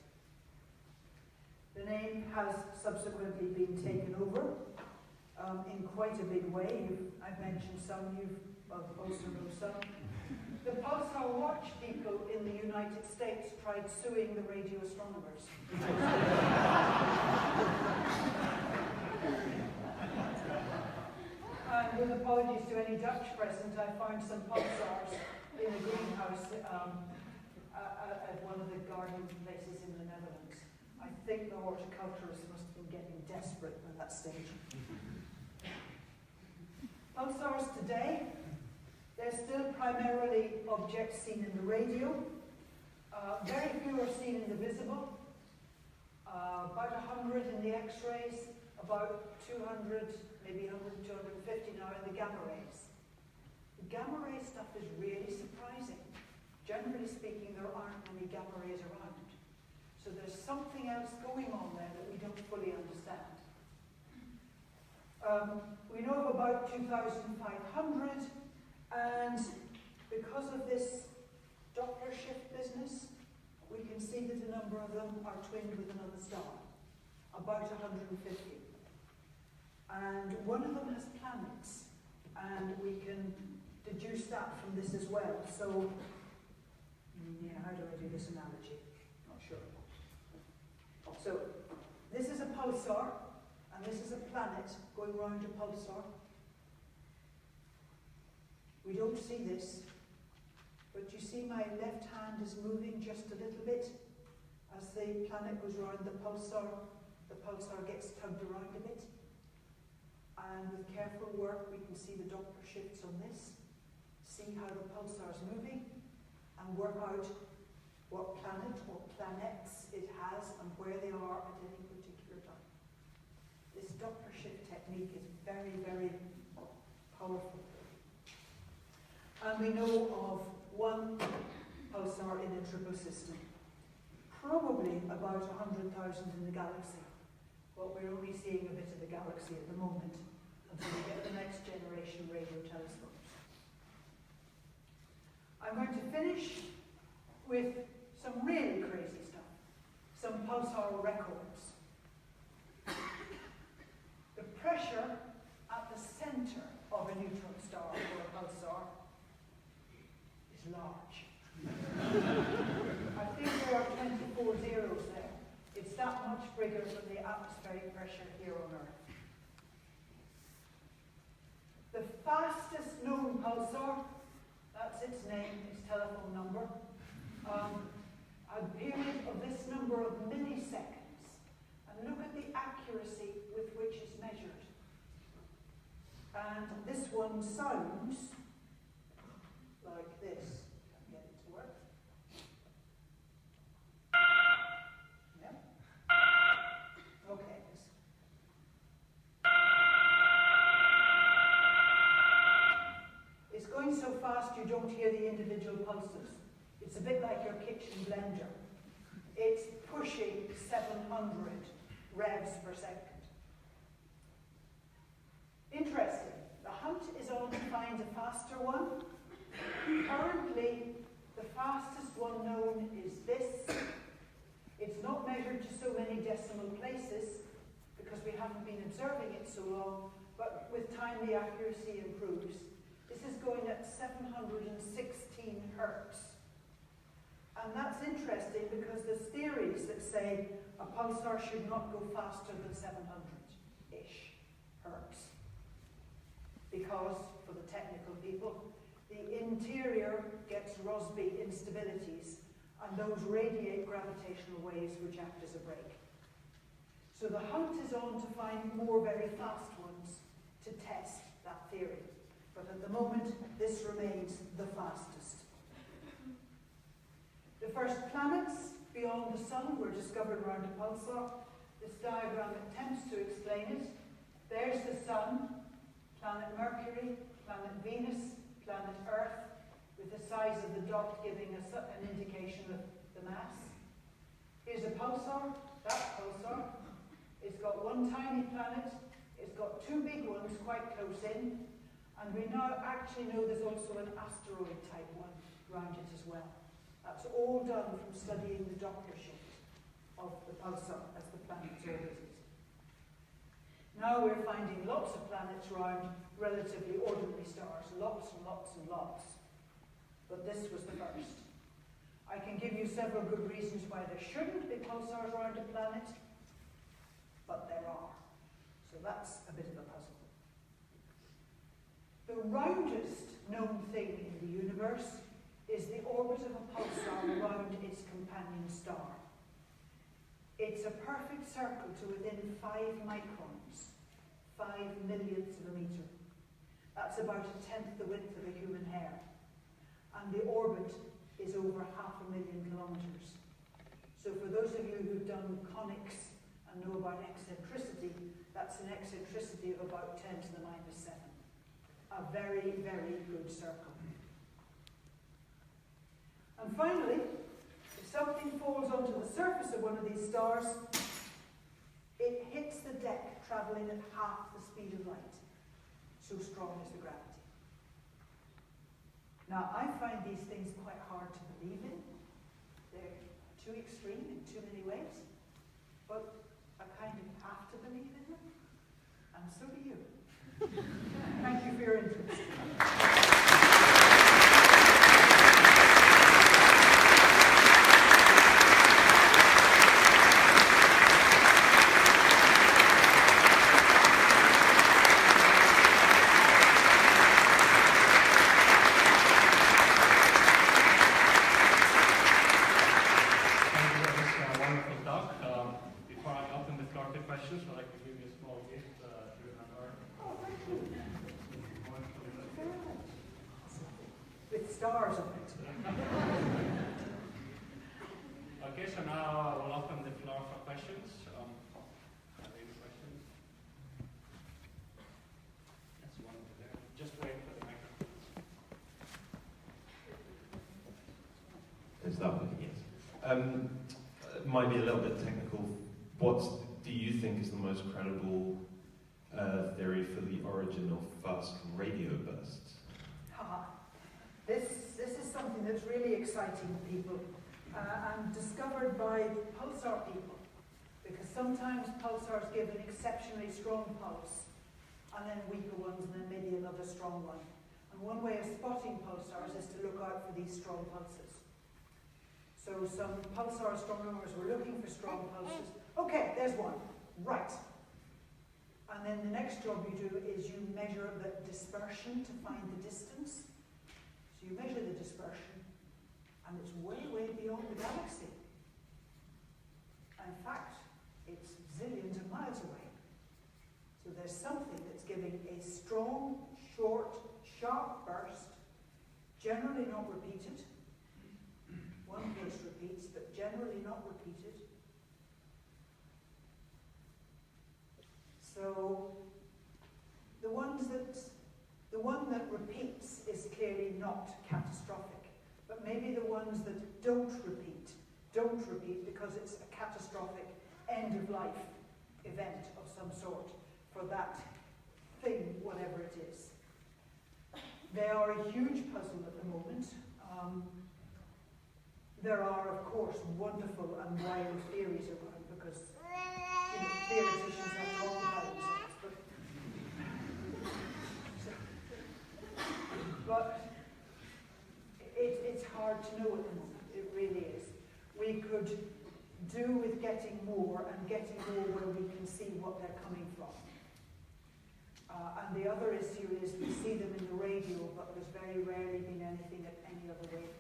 The name has subsequently been taken over in quite a big way. I've mentioned some, you've also know some. The Pulsar watch people in the United States tried suing the radio astronomers. And with apologies to any Dutch present, I found some pulsars in a greenhouse at one of the garden places in the Netherlands. I think the horticulturists must have been getting desperate by that stage. Pulsars today, they're still primarily objects seen in the radio. Very few are seen in the visible. About 100 in the X-rays, about 200, maybe 100, 250 now in the gamma rays. The gamma ray stuff is really surprising. Generally speaking, there aren't many gamma rays around. So there's something else going on there that we don't fully understand. We know of about 2,500, and because of this Doppler shift business, we can see that a number of them are twinned with another star, about 150. And one of them has planets, and we can deduce that from this as well. So, yeah, how do I do this analogy? Not sure. So, this is a pulsar, and this is a planet going round a pulsar. We don't see this, but you see my left hand is moving just a little bit as the planet goes round the pulsar gets tugged around a bit. And with careful work, we can see the Doppler shifts on this, see how the pulsar is moving, and work out what planet or planets it has and where they are at any particular time. This Doppler shift technique is very, very powerful. And we know of one pulsar in a triple system, probably about 100,000 in the galaxy, but we're only seeing a bit of the galaxy at the moment until we get the next generation radio telescopes. I'm going to finish with some really crazy stuff. pulsar records. The pressure at the center of a neutron star or a pulsar is large. I think there are 24 zeros there. It's that much bigger than the atmospheric pressure here on Earth. The fastest known pulsar, that's its name, its telephone number, a period of this number of milliseconds. And look at the accuracy with which it's measured. And this one sounds like this. Can get it to work. Yeah. Okay. It's going so fast you don't hear the individual pulses. It's a bit like your kitchen blender. It's pushing 700 revs per second. Interesting. The hunt is on to find a faster one. Currently, the fastest one known is this. It's not measured to so many decimal places because we haven't been observing it so long, but with time the accuracy improves. This is going at 716 hertz. And that's interesting because there's theories that say a pulsar should not go faster than 700-ish hertz. Because, for the technical people, the interior gets Rossby instabilities, and those radiate gravitational waves which act as a brake. So the hunt is on to find more very fast ones to test that theory. But at the moment, this remains the fastest. The first planets beyond the Sun were discovered around a pulsar. This diagram attempts to explain it. There's the Sun, planet Mercury, planet Venus, planet Earth, with the size of the dot giving us an indication of the mass. Here's a pulsar, that pulsar. It's got one tiny planet, it's got two big ones quite close in, and we now actually know there's also an asteroid type one around it as well. That's all done from studying the Doppler shift of the pulsar as the planets orbited. Now we're finding lots of planets around relatively ordinary stars, lots and lots and lots. But this was the first. I can give you several good reasons why there shouldn't be pulsars around a planet, but there are. So that's a bit of a puzzle. The roundest known thing in the universe is the orbit of a pulsar around its companion star. It's a perfect circle to within 5 microns, 5 millionths of a meter. That's about 1/10 the width of a human hair. And the orbit is over 500,000 kilometers. So for those of you who've done conics and know about eccentricity, that's an eccentricity of about 10 to the -7. A very, very good circle. And finally, if something falls onto the surface of one of these stars, it hits the deck traveling at half the speed of light. So strong is the gravity. Now, I find these things quite hard to believe in. They're too extreme in too many ways, but I kind of have to believe in them, and so do you. Thank you for your interest. Stars on it. Okay, so now we'll open the floor for questions. Are there any questions? That's one over there. Just wait for the microphone. Is that one? Yes. It might be a little bit technical. What do you think is the most credible theory for the origin of fast radio bursts? This is something that's really exciting to people and discovered by pulsar people. Because sometimes pulsars give an exceptionally strong pulse, and then weaker ones, and then maybe another strong one. And one way of spotting pulsars is to look out for these strong pulses. So some pulsar astronomers were looking for strong pulses. Okay, there's one. Right. And then the next job you do is you measure the dispersion to find the distance. So you measure the dispersion, and it's way, way beyond the galaxy. In fact, it's zillions of miles away. So there's something that's giving a strong, short, sharp burst, generally not repeated. One case repeats, but generally not repeated. So the one that repeats is clearly not catastrophic, but maybe the ones that don't repeat because it's a catastrophic end-of-life event of some sort for that thing, whatever it is. They are a huge puzzle at the moment. There are, of course, wonderful and wild theories around because theoreticians have to occupy themselves. But it's hard to know at the moment. It really is. We could do with getting more and getting more where we can see what they're coming from. And the other issue is we see them in the radio, but there's very rarely been anything at any other wavelength.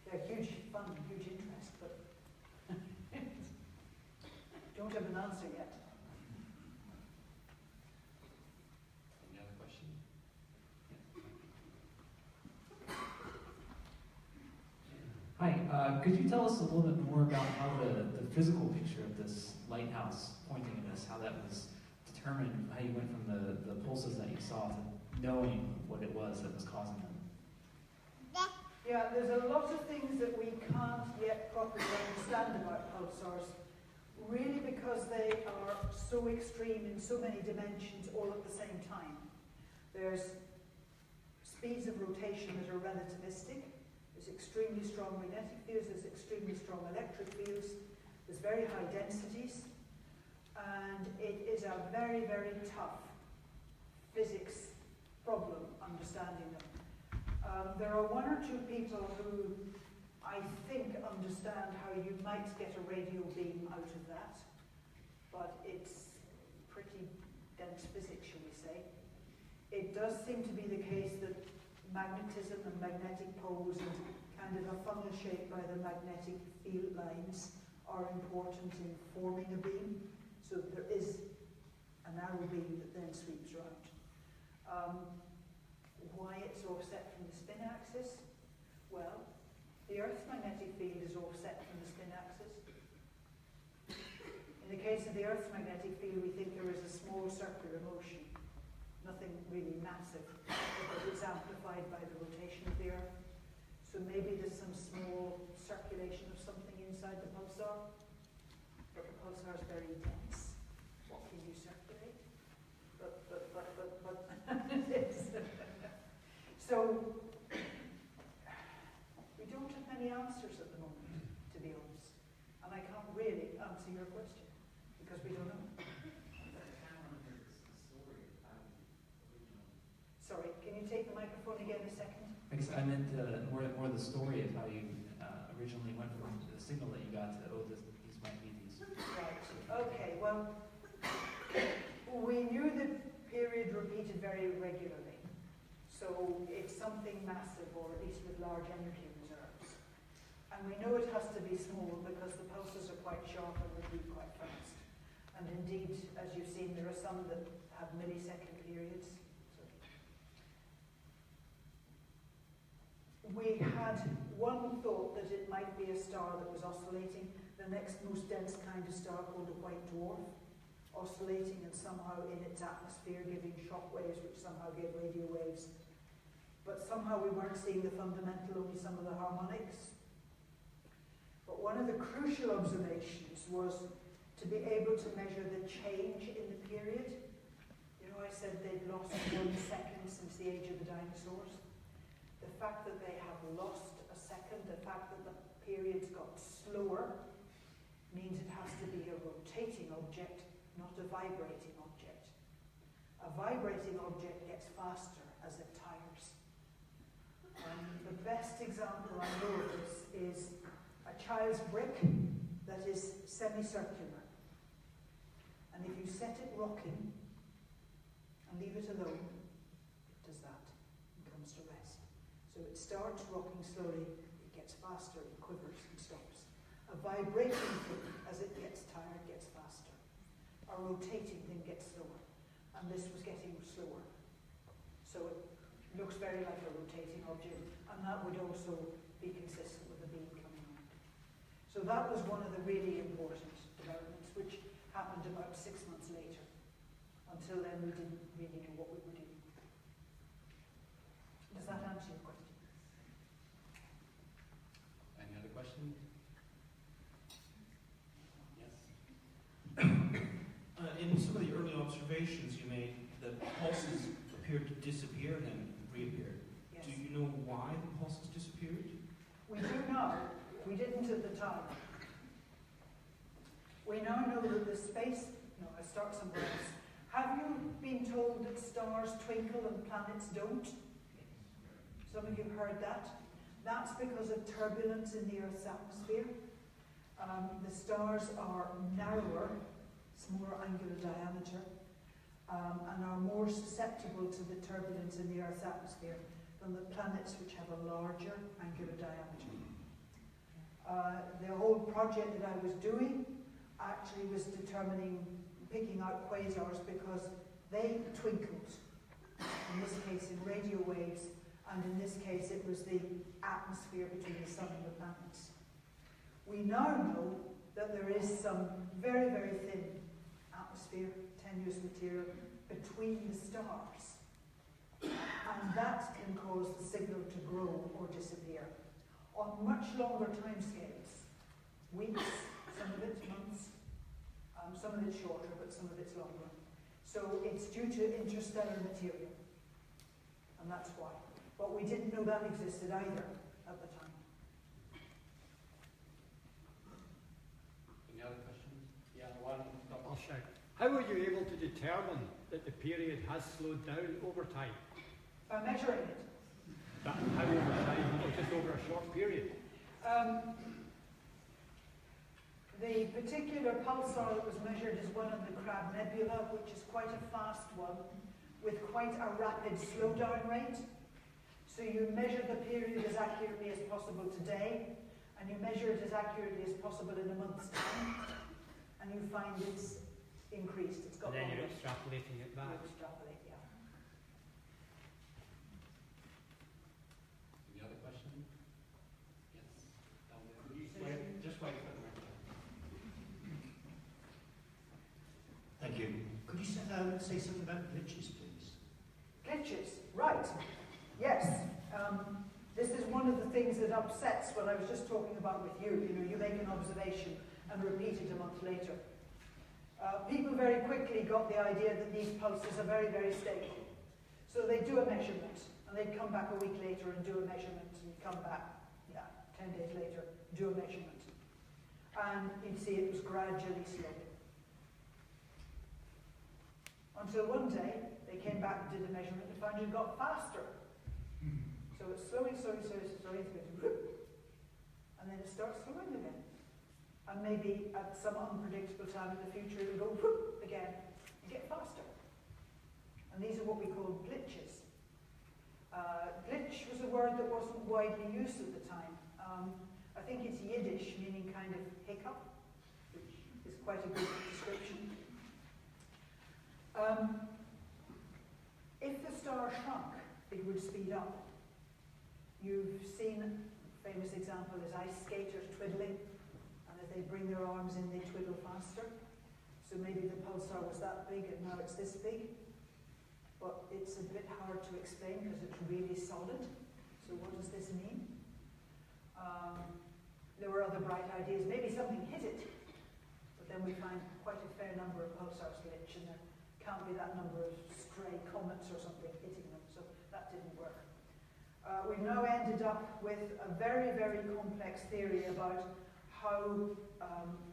They're huge fun, huge interest, but don't have an answer yet. Any other questions? Hi, could you tell us a little bit more about how the physical picture of this lighthouse pointing at us, how that was determined, how you went from the pulses that you saw to knowing what it was that was causing them? Yeah, there's a lot of things that we can't yet properly understand about pulsars, really because they are so extreme in so many dimensions all at the same time. There's speeds of rotation that are relativistic, there's extremely strong magnetic fields, there's extremely strong electric fields, there's very high densities, and it is a very, very tough physics problem understanding them. There are one or two people who I think understand how you might get a radio beam out of that, but it's pretty dense physics, shall we say. It does seem to be the case that magnetism and magnetic poles and kind of a funnel shape by the magnetic field lines are important in forming a beam. So there is a narrow beam that then sweeps around. Why it's offset from the spin axis? Well, the Earth's magnetic field is offset from the spin axis. In the case of the Earth's magnetic field, we think there is a small circular motion, nothing really massive, but it's amplified by the rotation of the Earth. So maybe there's some small circulation of something inside the pulsar, but the pulsar is very dense. What can you circulate? But so we don't have many answers at the moment, to be honest, and I can't really answer your question because we don't know. Sorry, can you take the microphone again a second? I guess I meant more the story of how you originally went from the signal that you got to, these might be these. Right, okay, well, we knew the period repeated very regularly, so it's something massive, or at least with large energy reserves. And we know it has to be small because the pulses are quite sharp and repeat quite fast. And indeed, as you've seen, there are some that have millisecond periods. We had one thought that it might be a star that was oscillating, the next most dense kind of star called a white dwarf, oscillating and somehow in its atmosphere giving shock waves which somehow gave radio waves. But somehow we weren't seeing the fundamental, only some of the harmonics. But one of the crucial observations was to be able to measure the change in the period. You know, I said they'd lost 1 second since the age of the dinosaurs. The fact that they have lost a second, the fact that the periods got slower, means it has to be a rotating object, not a vibrating object. A vibrating object gets faster as it tires. The best example I know of this is a child's brick that is semicircular. And if you set it rocking and leave it alone, it does that and comes to rest. So it starts rocking slowly, it gets faster, it quivers and stops. A vibrating thing, as it gets tired, gets faster. A rotating thing gets slower. And this was getting slower. So it looks very like a rotating object, and that would also be consistent with the beam coming on. So that was one of the really important developments, which happened about 6 months later. Until then, we didn't really know what we were doing. Does that answer your question? Any other questions? Yes? In some of the early observations you made, the pulses appeared to disappear and then reappear. Yes. Do you know why the pulses disappeared? We do now. We didn't at the time. We now know that the space... No, I'll start somewhere else. Have you been told that stars twinkle and planets don't? Some of you heard that. That's because of turbulence in the Earth's atmosphere. The stars are narrower, smaller angular diameter, and are more susceptible to the turbulence in the Earth's atmosphere than the planets, which have a larger angular diameter. The whole project that I was doing actually was picking out quasars because they twinkled, in this case in radio waves, and in this case it was the atmosphere between the sun and the planets. We now know that there is some very, very thin atmosphere, tenuous material, between the stars. And that can cause the signal to grow or disappear on much longer timescales. Weeks, some of it months, some of it shorter, but some of it's longer. So it's due to interstellar material. And that's why. But we didn't know that existed either at the time. Any other questions? Yeah, one. I'll shout. How were you able to determine that the period has slowed down over time? By measuring it. How over time, or just over a short period? The particular pulsar that was measured is one of the Crab Nebula, which is quite a fast one, with quite a rapid slowdown rate. So you measure the period as accurately as possible today, and you measure it as accurately as possible in a month's time, and you find it's increased. It's got And then longer. you're extrapolating it back. You extrapolate, yeah. Any other questions? Yes. Down there. Just wait for the microphone. Thank you. Could you say something about glitches, please? Glitches, right. Yes. This is one of the things that upsets what I was just talking about with you. You know, you make an observation and repeat it a month later. People very quickly got the idea that these pulses are very, very stable. So they do a measurement, and they'd come back a week later and do a measurement, and come back, 10 days later, do a measurement. And you'd see it was gradually slowing. Until one day, they came back and did a measurement and found it got faster. So it's slowing, it's going to whoop, and then it starts slowing again. And maybe at some unpredictable time in the future, it'll go whoop again and get faster. And these are what we call glitches. Glitch was a word that wasn't widely used at the time. I think it's Yiddish, meaning kind of hiccup, which is quite a good description. If the star shrunk, it would speed up. You've seen a famous example is ice skaters twiddling, and as they bring their arms in, they twiddle faster. So maybe the pulsar was that big and now it's this big. But it's a bit hard to explain because it's really solid. So what does this mean? There were other bright ideas. Maybe something hit it. But then we find quite a fair number of pulsars glitch, and there can't be that number of stray comets or something hitting them. So that didn't work. We've now ended up with a very, very complex theory about how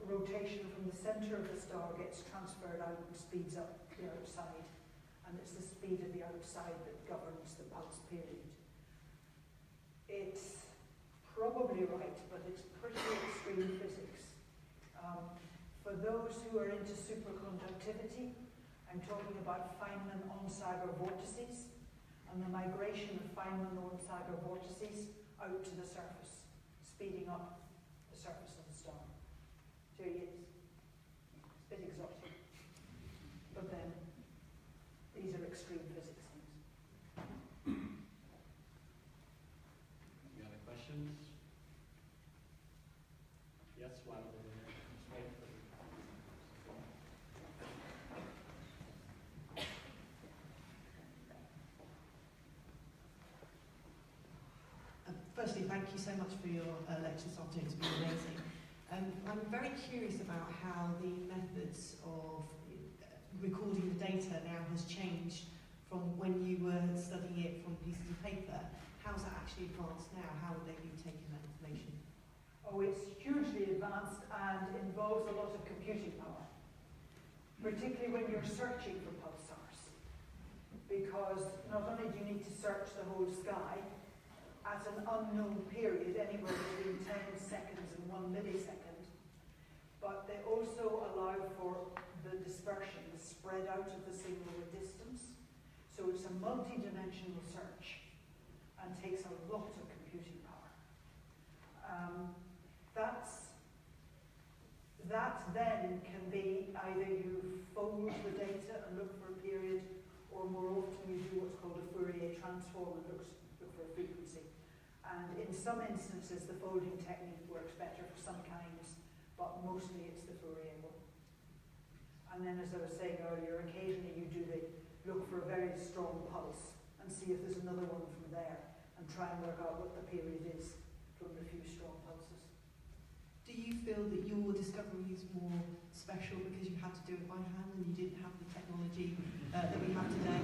rotation from the centre of the star gets transferred out and speeds up the outside. And it's the speed of the outside that governs the pulse period. It's probably right, but it's pretty extreme physics. For those who are into superconductivity, I'm talking about Feynman-Onsager vortices and the migration of Feynman-Onsager vortices out to the surface, speeding up the surface of the star. So it's a bit exotic. But then, these are extreme physics things. Any other questions? Yes, one over there. Just wait for the- Firstly, thank you so much for your lecture this afternoon. It's been amazing. I'm very curious about how the methods of recording the data now has changed from when you were studying it from pieces of paper. How's that actually advanced now? How would they be taking that information? Oh, it's hugely advanced and involves a lot of computing power, particularly when you're searching for pulsars. Because not only do you need to search the whole sky at an unknown period, anywhere between 10 seconds and 1 millisecond, but they also allow for the dispersion, the spread out of the signal with distance. So it's a multi-dimensional search and takes a lot of computing power. That then can be either you fold the data and look for a period, or more often you do what's called a Fourier transform and look for a frequency. And in some instances, the folding technique works better for some kinds, but mostly it's the Fourier one. And then, as I was saying earlier, occasionally you do the look for a very strong pulse and see if there's another one from there and try and work out what the period is from the few strong pulses. Do you feel that your discovery is more special because you had to do it by hand and you didn't have the technology that we have today?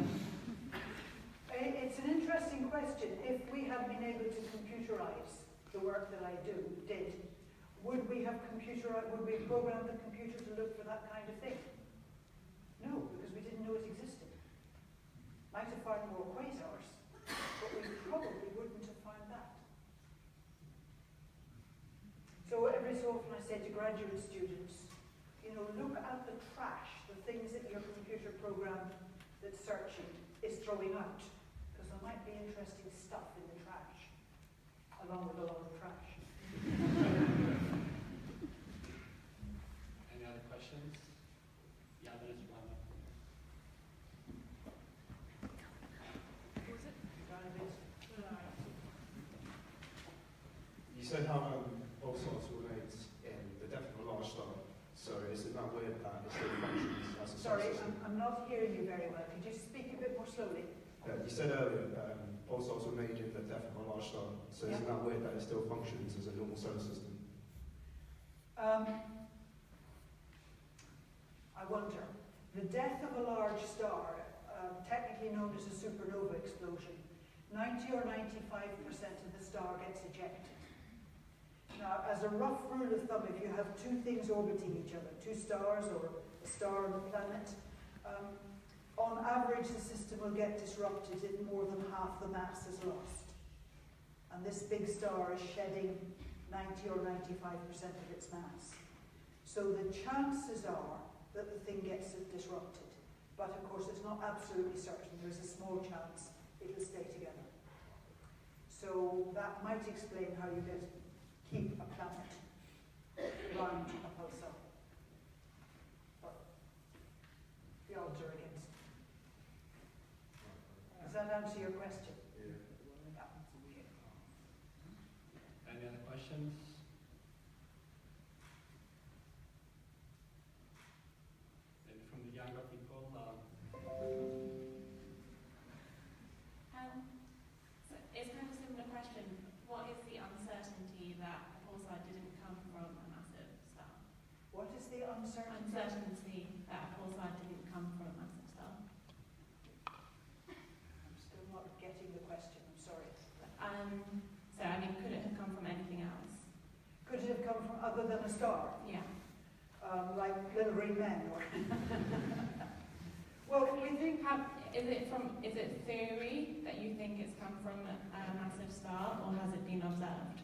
It's an interesting question. If we had been able to computerize the work that I did, would we program the computer to look for that kind of thing? No, because we didn't know it existed. Might have found more quasars, but we probably wouldn't have found that. So every so often I say to graduate students, look at the trash, the things that your computer program that's searching is throwing out, because there might be interesting stuff in the trash, along with a lot of trash. Any other questions? Yeah, there is one. You said how pulsars were made in the depth of a large star. So is it not weird that it still functions as a Sorry, subsystem? I'm not hearing you very well. Could you speak a bit more slowly? You said earlier pulsars were made in the depth of a large star. So is it not weird that it still functions as a normal solar system? I wonder. The death of a large star, technically known as a supernova explosion, 90 or 95% of the star gets ejected. Now, as a rough rule of thumb, if you have two things orbiting each other, two stars or a star and a planet, on average the system will get disrupted if more than half the mass is lost. And this big star is shedding 90 or 95% of its mass. So the chances are that the thing gets disrupted. But of course it's not absolutely certain. There's a small chance it'll stay together. So that might explain how you keep a planet around a pulsar. But the odds are against it. Does that answer your question? Yeah. Yeah. Any other questions? Maybe from the younger people. So it's kind of a similar question. What is the uncertainty that a pulsar didn't come from a massive star? What is the uncertainty? Uncertainty that a pulsar didn't come from a massive star. I'm still not getting the question, I'm sorry. So, I mean, could it have come from anything else? Could it have come from other than Yeah. Like Little Green Men. Or well, we think... Is it theory that you think it's come from a massive star, or has it been observed?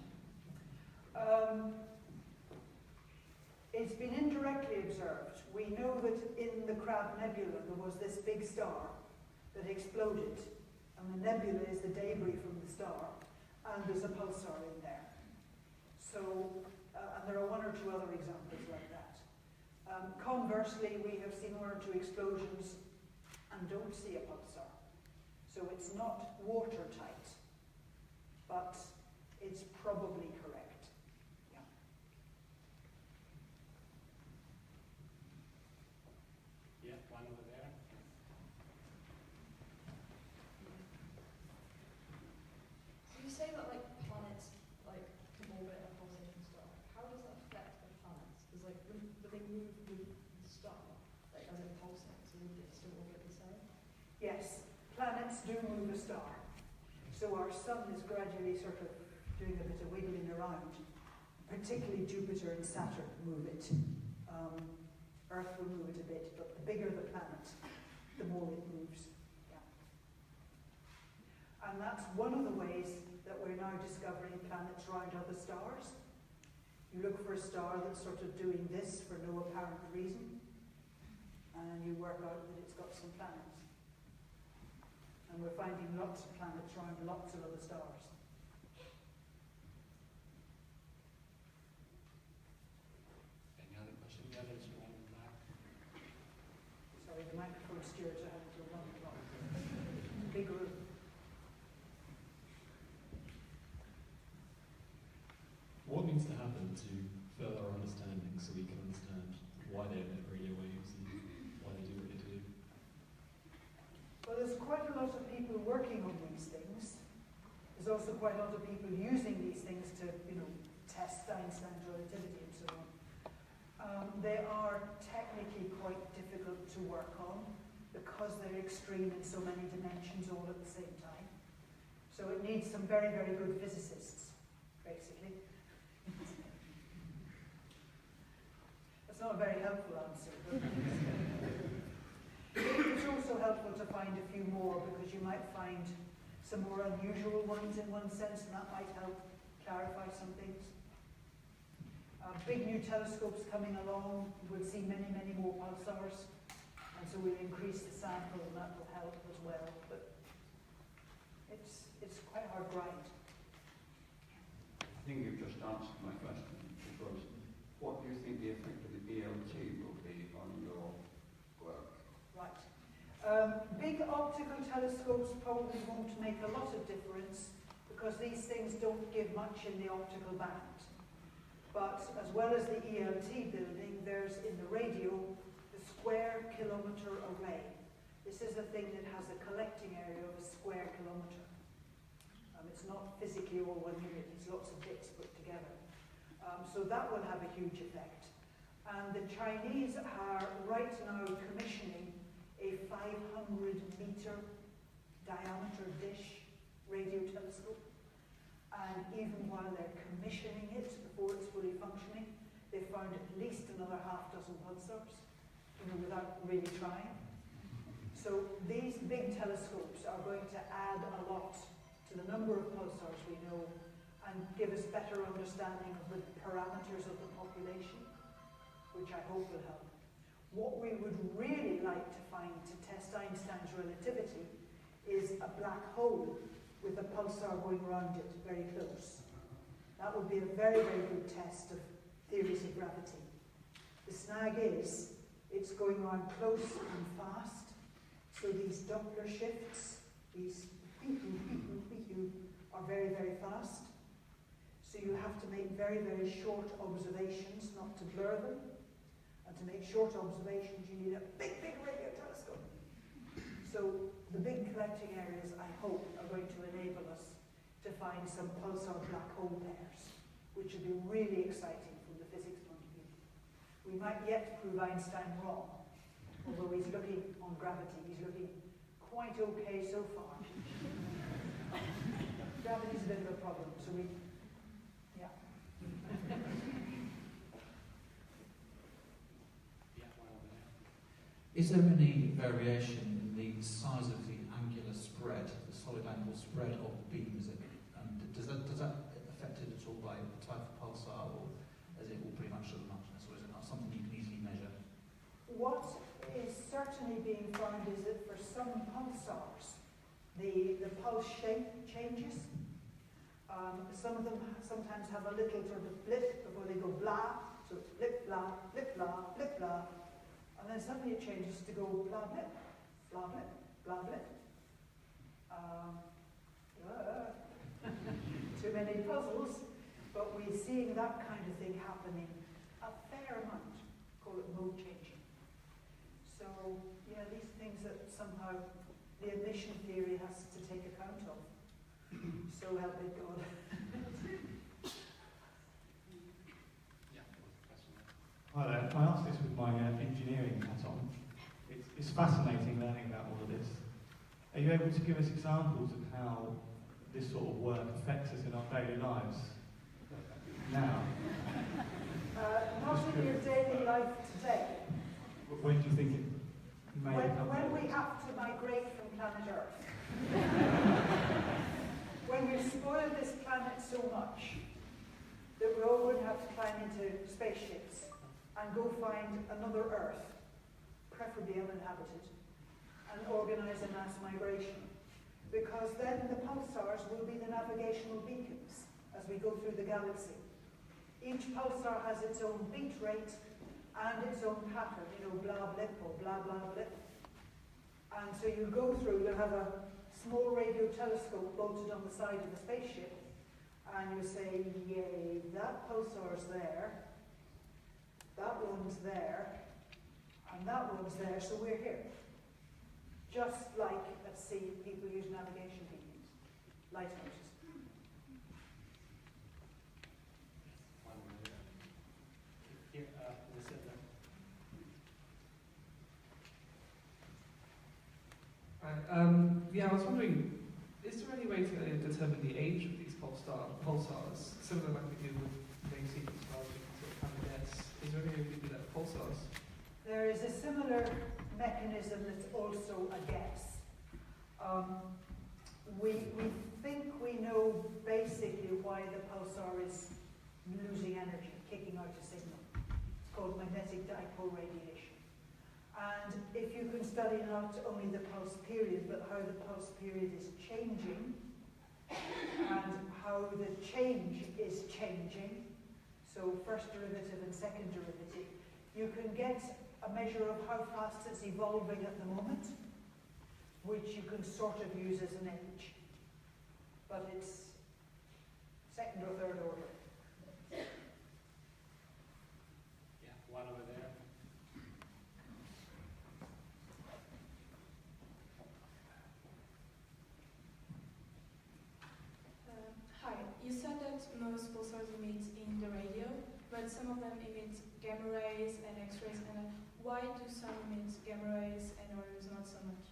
It's been indirectly observed. We know that in the Crab Nebula there was this big star that exploded, and the nebula is the debris from the star, and there's a pulsar in there. So, and there are one or two other examples like that. Conversely, we have seen one or two explosions and don't see a pulsar. So it's not watertight, but it's probably correct. Yeah. Yeah, one over there. So you say that like planets like can orbit a pulsating star. How does that affect the planets? Does like would they move with the star, like as it pulsates, or would it still orbit the same? Yes, planets do move a star. So our sun is gradually sort of doing a bit of wiggling around. Particularly Jupiter and Saturn move it. Earth will move it a bit, but the bigger the planet, the more it moves. Yeah. And that's one of the ways that we're now discovering planets around other stars. You look for a star that's sort of doing this for no apparent reason, and you work out that it's got some planets. And we're finding lots of planets around lots of other stars. Any other question? Yeah, there's one in the back. Sorry, the microphone steers are having to run along. Big room. What needs to happen to further our understanding so we can understand why they emit radio waves and why they do what they do? Well, there's quite a lot of people working on these things. There's also quite a lot of people using these things to, test Einstein's relativity and so on. They are technically quite difficult to work on because they're extreme in so many dimensions all at the same time. So it needs some very, very good physicists, basically. That's not a very helpful answer. But it's also helpful to find a few more because you might find some more unusual ones in one sense, and that might help clarify some things. Big new telescopes coming along, we'll see many, many more pulsars, and so we'll increase the sample, and that will help as well. But it's quite a hard grind. I think you've just answered my question, because what do you think the effect of the BLT will be on your work? Right. Big optical telescopes probably won't make a lot of difference because these things don't give much in the optical band. But as well as the ELT building, there's in the radio the square kilometre array. This is a thing that has a collecting area of a square kilometre. It's not physically all one unit, it's lots of bits put together. So that will have a huge effect. And the Chinese are right now commissioning a 500-metre diameter dish radio telescope. And even while they're commissioning it, before it's fully functioning, they've found at least another half dozen pulsars, without really trying. So these big telescopes are going to add a lot to the number of pulsars we know and give us better understanding of the parameters of the population, which I hope will help. What we would really like to find to test Einstein's relativity is a black hole with a pulsar going around it very close. That would be a very, very good test of theories of gravity. The snag is, it's going around close and fast, so these Doppler shifts, these are very, very fast. So you have to make very, very short observations, not to blur them. And to make short observations, you need a big, big radio telescope. So the big collecting areas, I hope, are going to enable us to find some pulsar black hole pairs, which would be really exciting from the physics point of view. We might yet prove Einstein wrong, although he's looking on gravity, he's looking quite okay so far. Gravity's a bit of a problem, so we, yeah. Is there any variation in the size of the angular spread, the solid angle spread of the beam? Does that affect it at all by the type of pulsar, or is it all pretty much of muchness, or is it not something you can easily measure? What is certainly being found is that for some pulsars, the pulse shape changes. Some of them sometimes have a little sort of blip before they go blah, so it's blip, blah, blip, blah, blip, blah. And then suddenly it changes to go blah, blip, blah, blip, blah, blip. Too many puzzles, but we're seeing that kind of thing happening a fair amount. Call it mode changing. So, yeah, these things that somehow the emission theory has to take account of. So help me God. Hi there. I asked this with my engineering hat on. It's fascinating learning about all of this. Are you able to give us examples of how this sort of work affects us in our daily lives now? Not in your daily life today. When do you think it may become? When we have to migrate from planet Earth. When we've spoiled this planet so much that we're all going to have to climb into spaceships and go find another Earth, preferably uninhabited, and organise a mass migration. Because then the pulsars will be the navigational beacons as we go through the galaxy. Each pulsar has its own beat rate and its own pattern, blah blip or blah blah blip. And so you go through, you'll have a small radio telescope bolted on the side of the spaceship, and you say, yay, that pulsar's there, that one's there, and that one's there, so we're here. Just like at sea, people use navigation beacons, lighthouses. Here, this is the yeah, I was wondering, is there any way to determine the age of these pulsars? Similar like we do with main sequence stars, we can sort of kind of guess. Is there any way we can do that with pulsars? There is a similar mechanism that's also a guess. We think we know basically why the pulsar is losing energy, kicking out a signal. It's called magnetic dipole radiation. And if you can study not only the pulse period, but how the pulse period is changing, and how the change is changing, so first derivative and second derivative, you can get a measure of how fast it's evolving at the moment, which you can sort of use as an age. But it's second or third order. Yeah, one over there. Hi, you said that most pulsars emit in the radio, but some of them emit gamma rays and X-rays. And why do some emit gamma rays and others not so much?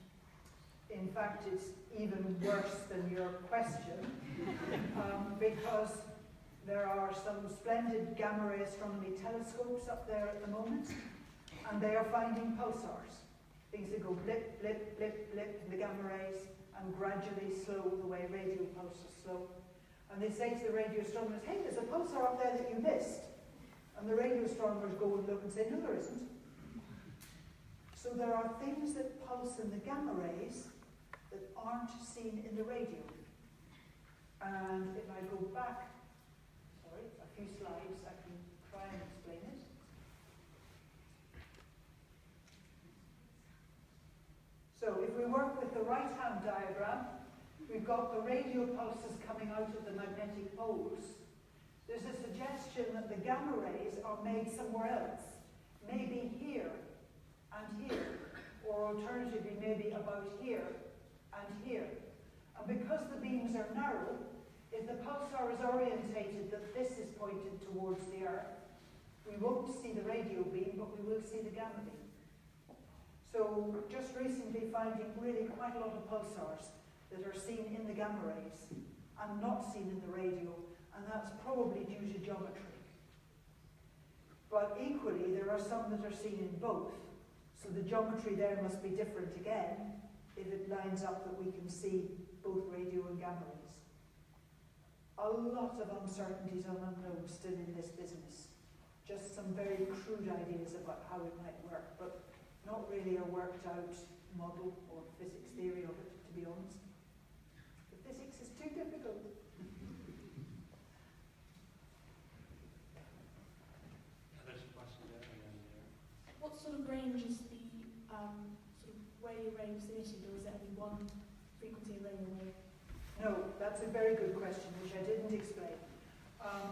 In fact, it's even worse than your question, because there are some splendid gamma ray astronomy telescopes up there at the moment, and they are finding pulsars, things that go blip, blip, blip, blip in the gamma rays, and gradually slow the way radio pulses slow. And they say to the radio astronomers, hey, there's a pulsar up there that you missed. And the radio astronomers go and look and say, no, there isn't. So there are things that pulse in the gamma rays that aren't seen in the radio. And if I go back, a few slides, I can try and explain it. So if we work with the right-hand diagram, we've got the radio pulses coming out of the magnetic poles. There's a suggestion that the gamma rays are made somewhere else, maybe here and here, or alternatively maybe about here and here. And because the beams are narrow, if the pulsar is orientated that this is pointed towards the Earth, we won't see the radio beam, but we will see the gamma beam. So just recently finding really quite a lot of pulsars that are seen in the gamma rays and not seen in the radio, and that's probably due to geometry. But equally, there are some that are seen in both. So the geometry there must be different again if it lines up that we can see both radio and gamma rays. A lot of uncertainties and unknowns still in this business. Just some very crude ideas about how it might work, but not really a worked out model or physics theory of it, to be honest. The physics is too difficult. There's a question there and then there. What sort of range is the sort of radio waves emitted, or is it only one frequency of radio wave? No, that's a very good question, which I didn't explain.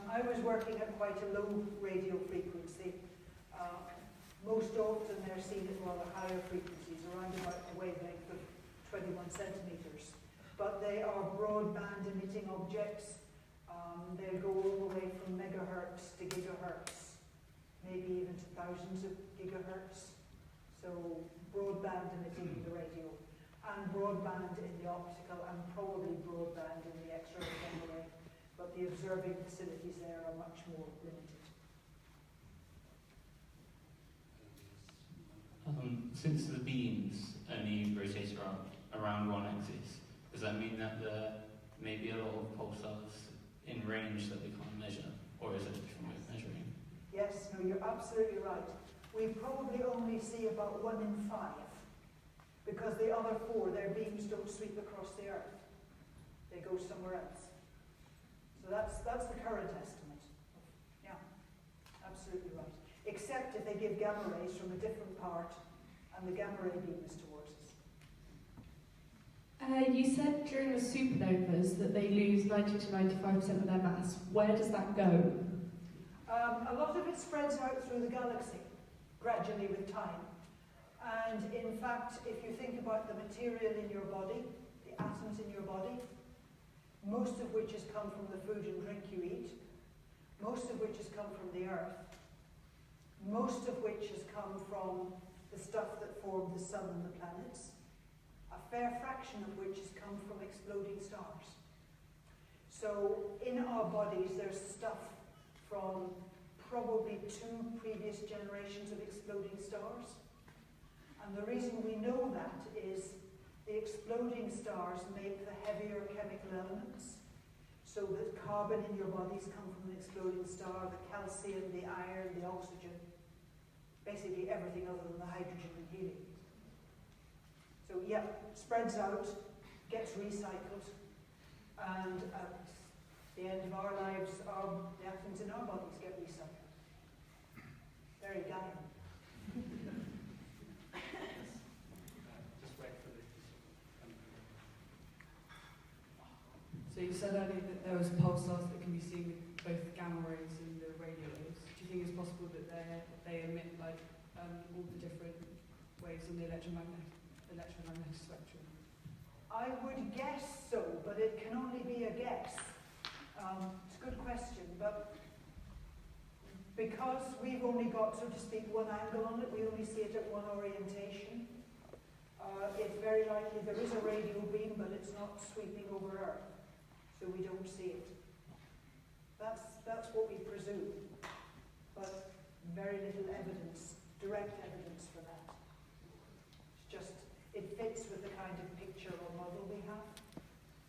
I was working at quite a low radio frequency. Most often they're seen at rather higher frequencies, around about a wavelength of 21 centimeters. But they are broadband emitting objects. They go all the way from megahertz to gigahertz, maybe even to thousands of gigahertz. So broadband emitting in the radio, and broadband in the optical, and probably broadband in the X-ray gamma ray. But the observing facilities there are much more limited. Since the beams only rotate around one axis, does that mean that there may be a lot of pulsars in range that we can't measure, or is it a different way of measuring? Yes, no, you're absolutely right. We probably only see about 1 in 5, because the other 4, their beams don't sweep across the Earth. They go somewhere else. So that's the current estimate. Yeah, absolutely right. Except if they give gamma rays from a different part, and the gamma ray beam is towards us. You said during the supernovas that they lose 90 to 95% of their mass. Where does that go? A lot of it spreads out through the galaxy, gradually with time. And in fact, if you think about the material in your body, the atoms in your body, most of which has come from the food and drink you eat, most of which has come from the Earth, most of which has come from the stuff that formed the sun and the planets, a fair fraction of which has come from exploding stars. So in our bodies there's stuff from probably 2 previous generations of exploding stars. And the reason we know that is the exploding stars make the heavier chemical elements. So the carbon in your bodies come from an exploding star, the calcium, the iron, the oxygen, basically everything other than the hydrogen and helium. So yeah, spreads out, gets recycled, and at the end of our lives, the atoms in our bodies get recycled. Very Gaian. Just wait for this. So you said earlier that there was pulsars that can be seen with both gamma rays and the radio waves. Do you think it's possible that they emit like all the different waves on the electromagnetic spectrum? I would guess so, but it can only be a guess. It's a good question, but because we've only got, so to speak, one angle on it, we only see it at one orientation, it's very likely there is a radio beam, but it's not sweeping over Earth, so we don't see it. That's what we presume, but very little evidence, direct evidence for that. It's just, it fits with the kind of picture or model we have,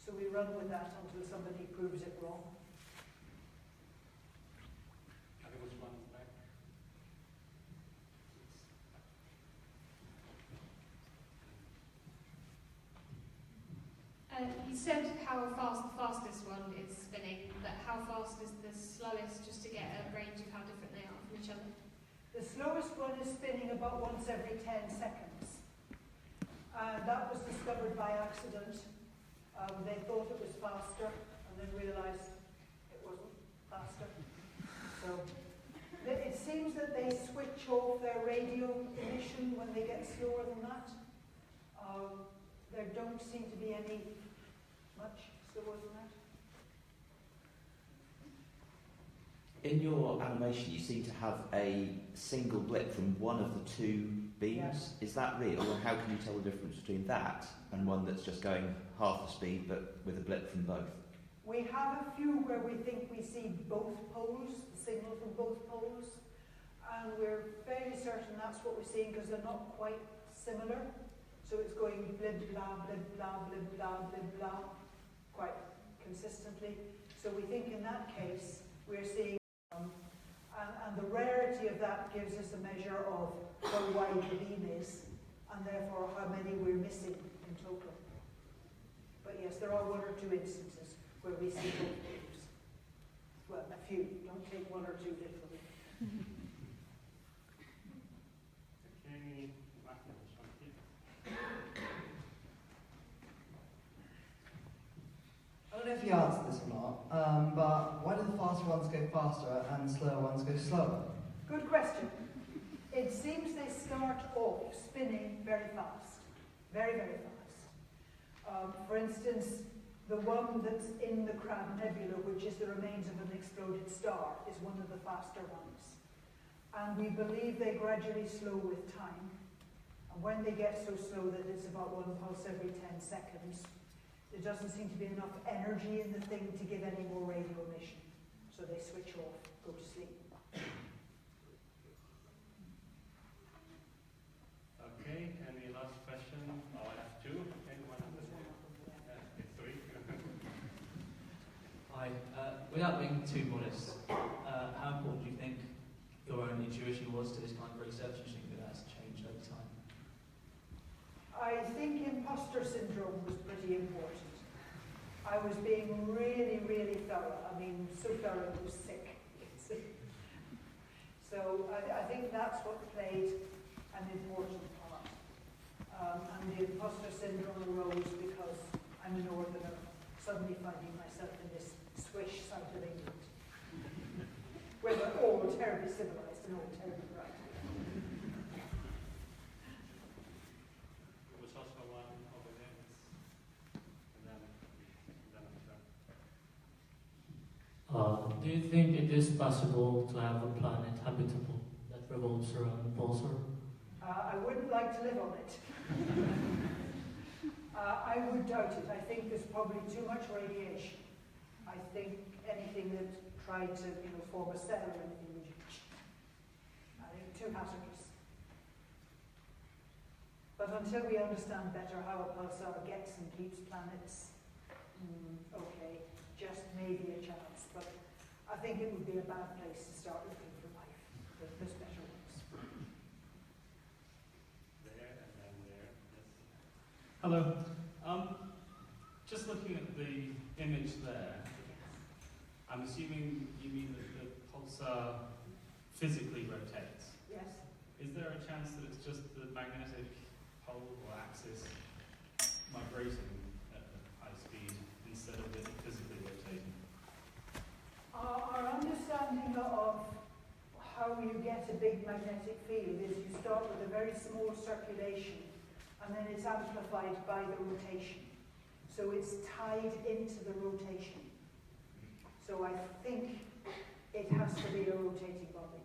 so we run with that until somebody proves it wrong. I think it was one back. You said how fast the fastest one is spinning, but how fast is the slowest, just to get a range of how different they are from each other? The slowest one is spinning about once every 10 seconds. That was discovered by accident. They thought it was faster and then realized it wasn't faster. So it seems that they switch off their radio emission when they get slower than that. There don't seem to be any much slower than that. In your animation, you seem to have a single blip from one of the 2 beams. Yes. Is that real, or how can you tell the difference between that and one that's just going half the speed but with a blip from both? We have a few where we think we see both poles, the signal from both poles, and we're fairly certain that's what we're seeing because they're not quite similar. So it's going blib, blah, blib, blah, blib, blah, blib, blah, quite consistently. So we think in that case, we're seeing, and the rarity of that gives us a measure of how wide the beam is, and therefore how many we're missing in total. But yes, there are one or two instances where we see both beams. Well, a few. Don't take one or two literally. Okay, I don't know if you answered this or not, but why do the faster ones go faster and slower ones go slower? Good question. It seems they start off spinning very fast. Very, very fast. For instance, the one that's in the Crab Nebula, which is the remains of an exploded star, is one of the faster ones. And we believe they gradually slow with time. And when they get so slow that it's about 1 pulse every 10 seconds, there doesn't seem to be enough energy in the thing to give any more radio emission. So they switch off, go to sleep. Okay, any last question? Oh, I have two. Anyone have this one? Yeah, three. Hi. Without being too modest, how important do you think your own intuition was to this kind of research? Do you think that has changed over time? I think impostor syndrome was pretty important. I was being really, really thorough. I mean, so thorough it was sick. So I think that's what played an important part. And the impostor syndrome arose because I'm a northerner, suddenly finding myself in this swish south of England, where they're all terribly civilized and all terribly bright. There was also one over there. Do you think it is possible to have a planet habitable that revolves around the pulsar? I wouldn't like to live on it. I would doubt it. I think there's probably too much radiation. I think anything that tried to, form a cell or anything would I think too hazardous. But until we understand better how a pulsar gets and keeps planets, okay, just maybe a chance. But I think it would be a bad place to start looking for life. There's better ones. There and then there. Yes. Hello. Just looking at the image there, I'm assuming you mean that the pulsar physically rotates. Yes. Is there a chance that it's just the magnetic pole or axis migrating at a high speed instead of it physically rotating? Our understanding of how you get a big magnetic field is you start with a very small circulation and then it's amplified by the rotation. So it's tied into the rotation. So I think it has to be a rotating body.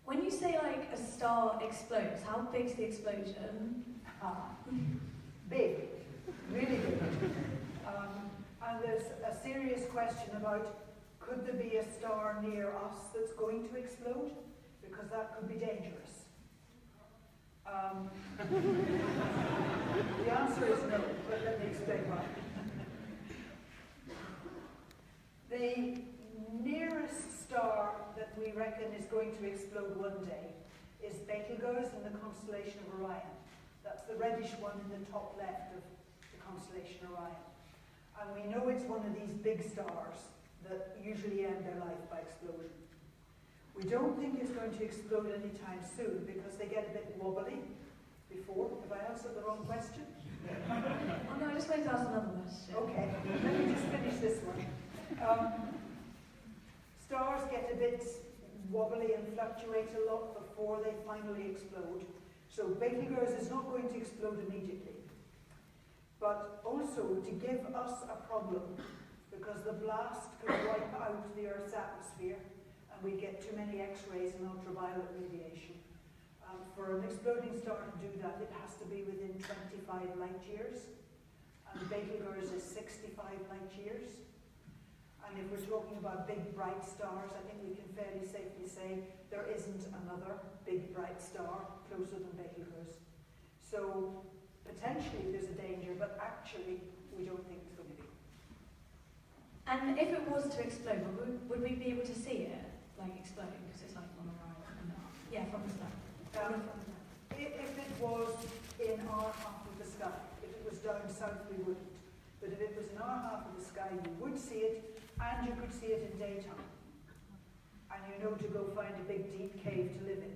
When you say like a star explodes, how big's the explosion? Big, really big. And there's a serious question about could there be a star near us that's going to explode? Because that could be dangerous. The answer is no, but let me explain why. The nearest star that we reckon is going to explode one day is Betelgeuse in the constellation of Orion. That's the reddish one in the top left of the constellation Orion. And we know it's one of these big stars that usually end their life by explosion. We don't think it's going to explode anytime soon because they get a bit wobbly before. Have I answered the wrong question? Oh no, I just wanted to ask another question. Okay, let me just finish this one. Stars get a bit wobbly and fluctuate a lot before they finally explode. So Betelgeuse is not going to explode immediately. But also to give us a problem, because the blast could wipe out the Earth's atmosphere and we get too many X-rays and ultraviolet radiation. For an exploding star to do that, it has to be within 25 light years, and Betelgeuse is 65 light years. And if we're talking about big bright stars, I think we can fairly safely say there isn't another big bright star closer than Betelgeuse. So potentially there's a danger, but actually we don't think it's going to be. And if it was to explode, would we be able to see it, like exploding, because it's like on the right? Yeah, from the sky. If it was in our half of the sky, if it was down south, we wouldn't. But if it was in our half of the sky, you would see it, and you could see it in daytime. And you know to go find a big deep cave to live in.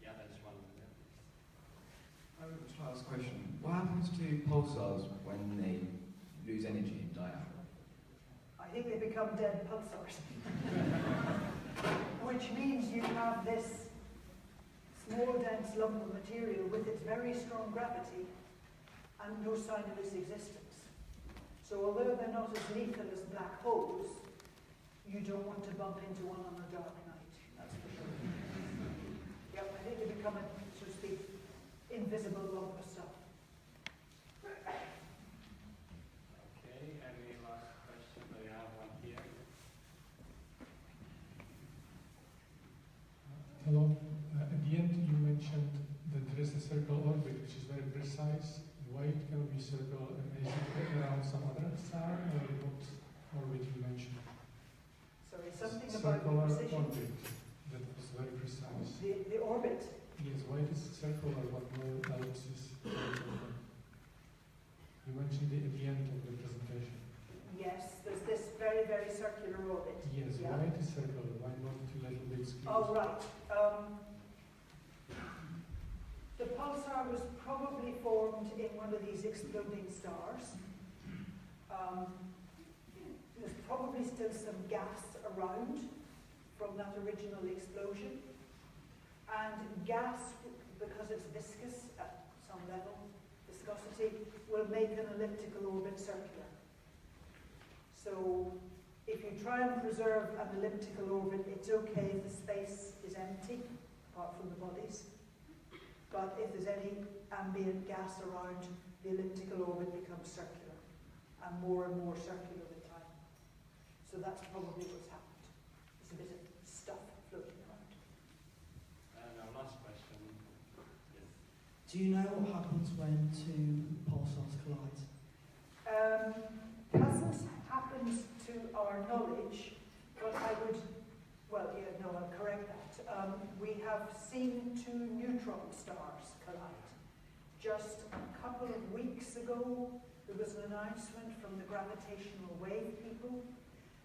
Yeah, there's one there. I would just ask a question. What happens to pulsars when they lose energy and die out? I think they become dead pulsars. Which means you have this small dense lump of material with its very strong gravity and no sign of its existence. So although they're not as lethal as black holes, you don't want to bump into one on a dark night, that's for sure. Yep, I think they become a, so to speak, invisible lump of stuff. Okay, any last question? We have one here. Hello. At the end, you mentioned that there is a circle orbit, which is very precise. Why it cannot be circle? Is it around some other star, or what orbit you mentioned? Sorry, something Circular about precision. orbit that was very precise. The orbit? Yes, why it is circular, but no ellipsis? You mentioned it at the end of the presentation. Yes, there's this very, very circular orbit. Yes, yeah. why it is circular? Why not two little bit skewed? Oh, right. The pulsar was probably formed in one of these exploding stars. There's probably still some gas around from that original explosion. And gas, because it's viscous at some level, viscosity, will make an elliptical orbit circular. So if you try and preserve an elliptical orbit, it's okay if the space is empty, apart from the bodies. But if there's any ambient gas around, the elliptical orbit becomes circular, and more circular with time. So that's probably what's happened. There's a bit of stuff floating around. And our last question. Yes. Do you know what happens when two pulsars collide? Hasn't happened to our knowledge, but I would, well, yeah, no, I'll correct that. We have seen two neutron stars collide. Just a couple of weeks ago, there was an announcement from the gravitational wave people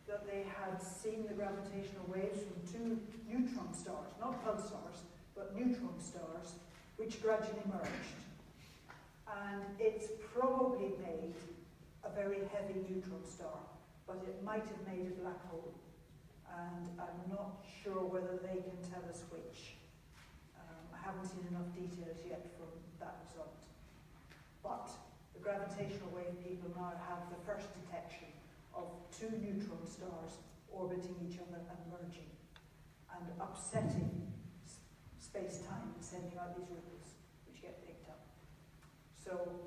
that they had seen the gravitational waves from two neutron stars, not pulsars, but neutron stars, which gradually merged. And it's probably made a very heavy neutron star, but it might have made a black hole. And I'm not sure whether they can tell us which. I haven't seen enough details yet from that result. But the gravitational wave people now have the first detection of two neutron stars orbiting each other and merging and upsetting space-time and sending out these ripples which get picked up. So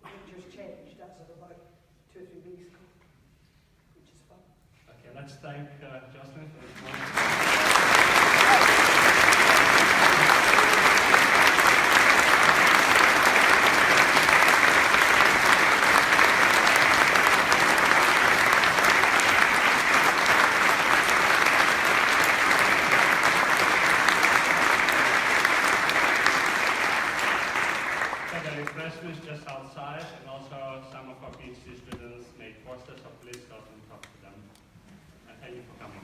the picture's changed as of about 2 or 3 weeks ago, which is fun. Okay, let's thank Jocelyn for this one. Refreshments just outside, and also some of our PhD students made posters, so please go and talk to them. And thank you for coming.